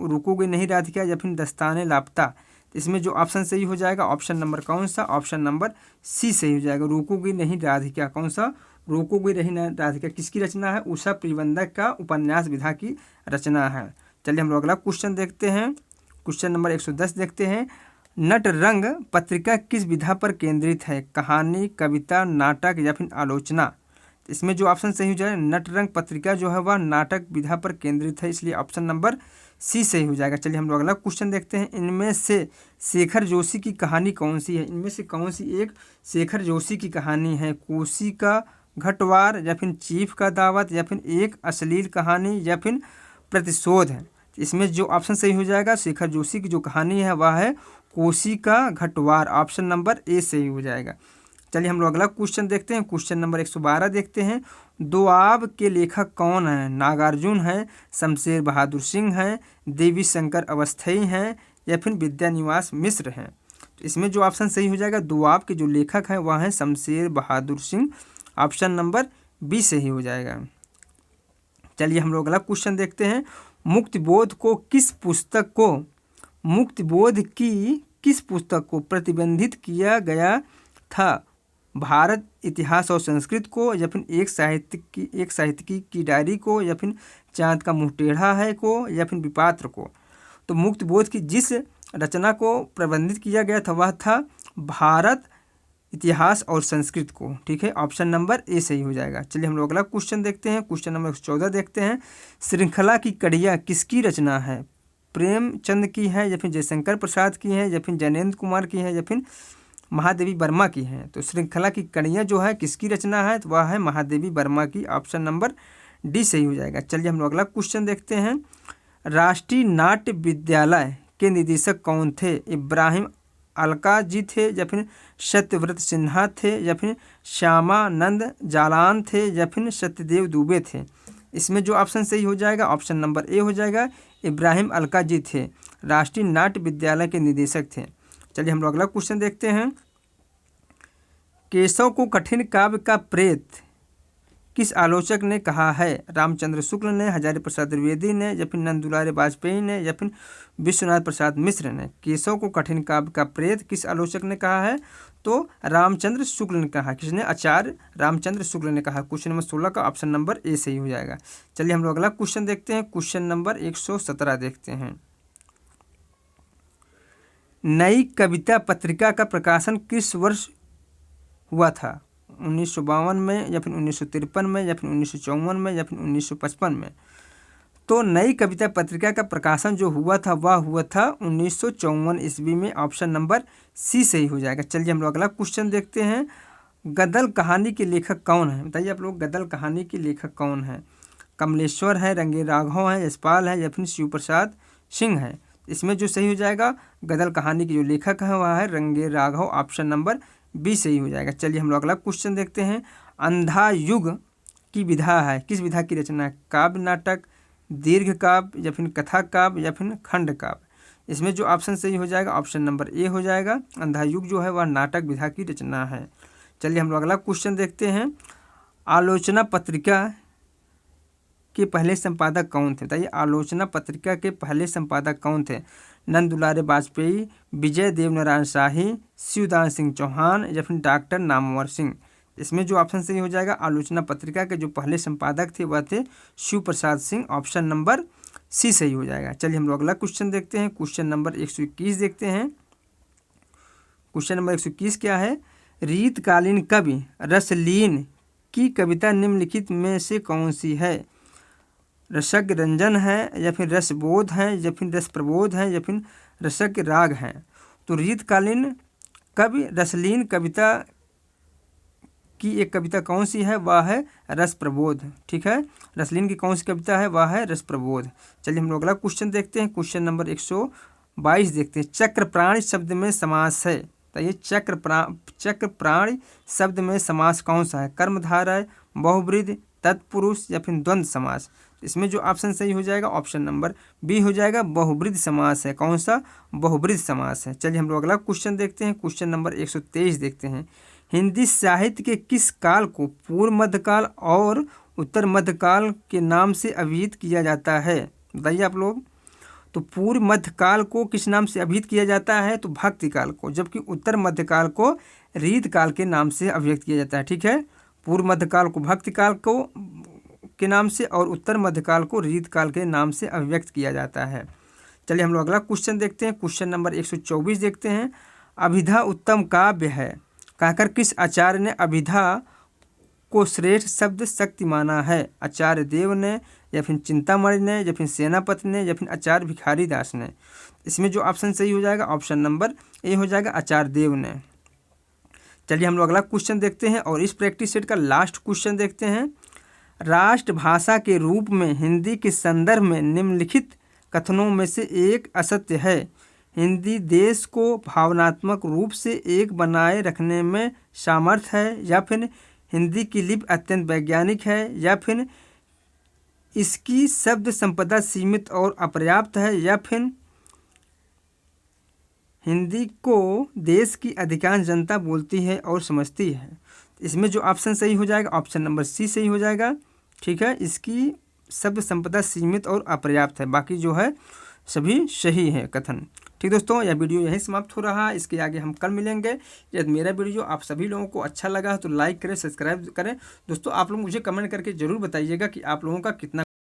रुकोगे नहीं राधिका या फिर दस्ताने लापता? इसमें जो ऑप्शन सही हो जाएगा ऑप्शन नंबर कौन सा? ऑप्शन नंबर सी सही हो जाएगा। रुकोगे नहीं राधिका, कौन सा? रुकोगे नहीं राधिका किसकी रचना है? उषा प्रियबंधक का उपन्यास विधा की रचना है। चलिए हम लोग अगला क्वेश्चन देखते हैं। क्वेश्चन नंबर 110 देखते हैं। नटरंग पत्रिका किस विधा पर केंद्रित है? कहानी, कविता, नाटक या फिर आलोचना? इसमें जो ऑप्शन सही हो जाए, नटरंग पत्रिका जो है वह नाटक विधा पर केंद्रित है, इसलिए ऑप्शन नंबर सी सही हो जाएगा। चलिए हम लोग अगला क्वेश्चन देखते हैं। इनमें से शेखर जोशी की कहानी कौन सी है? इनमें से कौन सी एक शेखर जोशी की कहानी है? कोसी का घटवार या फिर चीफ का दावत या फिर एक अश्लील कहानी या फिर प्रतिशोध है? इसमें जो ऑप्शन सही हो जाएगा, शेखर जोशी की जो कहानी है वह है कोसी का घटवार। ऑप्शन नंबर ए सही हो जाएगा। चलिए हम लोग अगला क्वेश्चन देखते हैं। क्वेश्चन नंबर 112 देखते हैं। दोआब के लेखक कौन हैं? नागार्जुन हैं, शमशेर बहादुर सिंह हैं, देवी शंकर अवस्थी हैं या फिर विद्यानिवास मिश्र हैं? तो इसमें जो ऑप्शन सही हो जाएगा, दोआब के जो लेखक हैं वह हैं Shamsher Bahadur Singh. Option number B सही हो जाएगा। चलिए हम लोग अगला क्वेश्चन देखते हैं। मुक्तिबोध की किस पुस्तक को प्रतिबंधित किया गया था? भारत इतिहास और संस्कृत को, या फिर एक साहित्यिकी की डायरी को, या फिर चांद का मुंह टेढ़ा है को, या फिर विपात्र को? तो मुक्त बोध की जिस रचना को प्रतिबंधित किया गया था वह था भारत इतिहास और संस्कृत को। ठीक है, ऑप्शन नंबर ए सही हो जाएगा। चलिए हम लोग अगला क्वेश्चन देखते हैं। क्वेश्चन नंबर 14 देखते हैं। श्रृंखला की कड़ियाँ किसकी रचना है? प्रेमचंद की है, या फिर जयशंकर प्रसाद की है, या फिर जैनेन्द्र कुमार की है, या फिर महादेवी वर्मा की है? तो श्रृंखला की कड़ियाँ जो है किसकी रचना है? तो वह है महादेवी वर्मा की। ऑप्शन नंबर डी सही हो जाएगा। चलिए हम लोग अगला क्वेश्चन देखते हैं। राष्ट्रीय नाट्य विद्यालय के निदेशक कौन थे? इब्राहिम अलका जी थे, या फिर सत्यव्रत सिन्हा थे, या फिर श्यामानंद जालान थे, या फिर सत्यदेव दुबे थे? इसमें जो ऑप्शन सही हो जाएगा ऑप्शन नंबर ए हो जाएगा। इब्राहिम अलका जी थे, राष्ट्रीय नाट्य विद्यालय के निदेशक थे। चलिए हम लोग अगला क्वेश्चन देखते हैं। केशव को कठिन काव्य का प्रेत किस आलोचक ने कहा है? रामचंद्र शुक्ल ने, हजारी प्रसाद द्विवेदी ने, या फिर नंदुलारे वाजपेयी ने, या फिर विश्वनाथ प्रसाद मिश्र ने? केशव को कठिन काव्य का प्रेत किस आलोचक ने कहा है? तो रामचंद्र शुक्ल ने कहा। किसने? आचार्य रामचंद्र शुक्ल ने कहा। क्वेश्चन नंबर 16 का ऑप्शन नंबर ए सही हो जाएगा। चलिए हम लोग अगला क्वेश्चन देखते हैं। क्वेश्चन नंबर 117 देखते हैं। नई कविता पत्रिका का प्रकाशन किस वर्ष हुआ था? 1952 में, या फिर 1953 में, या फिर 1954 में, या फिर 1955 में? तो नई कविता पत्रिका का प्रकाशन जो हुआ था वह हुआ था 1954 ईस्वी में। ऑप्शन नंबर सी सही हो जाएगा। चलिए हम लोग अगला क्वेश्चन देखते हैं। गदल कहानी के लेखक कौन है? बताइए आप लोग, गदल कहानी के लेखक कौन है? कमलेश्वर है, रंगे राघव है, यशपाल है, या फिर शिव प्रसाद सिंह है? इसमें जो सही हो जाएगा गदल कहानी के जो लेखक हैं वह है रंगे राघव। ऑप्शन नंबर बी सही हो जाएगा। चलिए हम लोग अगला क्वेश्चन देखते हैं। अंधा युग की विधा है, किस विधा की रचना है? काव्य नाटक, दीर्घ काव्य, या फिर कथा काव्य, या फिर खंड काव्य? इसमें जो ऑप्शन सही हो जाएगा ऑप्शन नंबर ए हो जाएगा। अंधा युग जो है वह नाटक विधा की रचना है। चलिए हम लोग अगला क्वेश्चन देखते हैं। आलोचना पत्रिका के पहले संपादक कौन थे? बताइए, आलोचना पत्रिका के पहले संपादक कौन थे? नंदुलारे वाजपेयी, विजय देवनारायण शाही, शिवदान सिंह चौहान, या फिर डॉक्टर नामवर सिंह? इसमें जो ऑप्शन सही हो जाएगा आलोचना पत्रिका के जो पहले संपादक थे वह थे Shiv Prasad Singh. Option number C सही हो जाएगा। चलिए हम लोग अगला क्वेश्चन देखते हैं। क्वेश्चन नंबर 121 देखते हैं। क्वेश्चन नंबर 121 क्या है? रीतकालीन कवि रसलीन की कविता निम्नलिखित में से कौन सी है? रसक रंजन है, या फिर रसबोध है, या फिर रस प्रबोध है, या फिर रसक राग है? तो रीतकालीन कवि रसलीन कविता की एक कविता कौन सी है? वह है रस प्रबोध। ठीक है, रसलीन की कौन सी कविता है? वह है रस प्रबोध। चलिए हम लोग अगला क्वेश्चन देखते हैं। क्वेश्चन नंबर 122 देखते हैं। चक्र प्राणी शब्द में समास है, तो ये चक्र प्राणी शब्द में समास कौन सा है? कर्मधारय, बहुब्रीहि, तत्पुरुष, या फिर द्वंद्व समास? इसमें जो ऑप्शन सही हो जाएगा ऑप्शन नंबर बी हो जाएगा। बहुब्रीहि समास है। कौन सा? बहुब्रीहि समास है। चलिए हम लोग अगला क्वेश्चन देखते हैं। क्वेश्चन नंबर 123 देखते हैं। हिंदी साहित्य के किस काल को पूर्व मध्यकाल और उत्तर मध्यकाल के नाम से अभिहित किया जाता है? बताइए आप लोग। तो पूर्व मध्यकाल को किस नाम से अभिहित किया जाता है? तो भक्ति काल को, जबकि उत्तर मध्यकाल को रीतकाल के नाम से अभिव्यक्त किया जाता है। ठीक है, पूर्व मध्यकाल को भक्ति काल को के नाम से और उत्तर मध्यकाल को रीतकाल के नाम से अभिव्यक्त किया जाता है। चलिए हम लोग अगला क्वेश्चन देखते हैं। क्वेश्चन नंबर 124 देखते हैं। अभिधा उत्तम काव्य है कहकर किस आचार्य ने अभिधा को श्रेष्ठ शब्द शक्ति माना है? आचार्य देव ने, या फिर चिंतामणि ने, या फिर सेनापति ने, या फिर आचार्य भिखारी दास ने? इसमें जो ऑप्शन सही हो जाएगा ऑप्शन नंबर ए हो जाएगा, आचार्य देव ने। चलिए हम लोग अगला क्वेश्चन देखते हैं और इस प्रैक्टिस सेट का लास्ट क्वेश्चन देखते हैं। राष्ट्रभाषा के रूप में हिंदी के संदर्भ में निम्नलिखित कथनों में से एक असत्य है। हिंदी देश को भावनात्मक रूप से एक बनाए रखने में सामर्थ है, या फिर हिंदी की लिपि अत्यंत वैज्ञानिक है, या फिर इसकी शब्द संपदा सीमित और अपर्याप्त है, या फिर हिंदी को देश की अधिकांश जनता बोलती है और समझती है। इसमें जो ऑप्शन सही हो जाएगा ऑप्शन नंबर सी सही हो जाएगा। ठीक है, इसकी शब्द संपदा सीमित और अपर्याप्त है, बाकी जो है सभी सही है कथन। ठीक दोस्तों, यह वीडियो यहीं समाप्त हो रहा है। इसके आगे हम कल मिलेंगे। यदि मेरा वीडियो आप सभी लोगों को अच्छा लगा तो लाइक करें, सब्सक्राइब करें। दोस्तों आप लोग मुझे कमेंट करके ज़रूर बताइएगा कि आप लोगों का कितना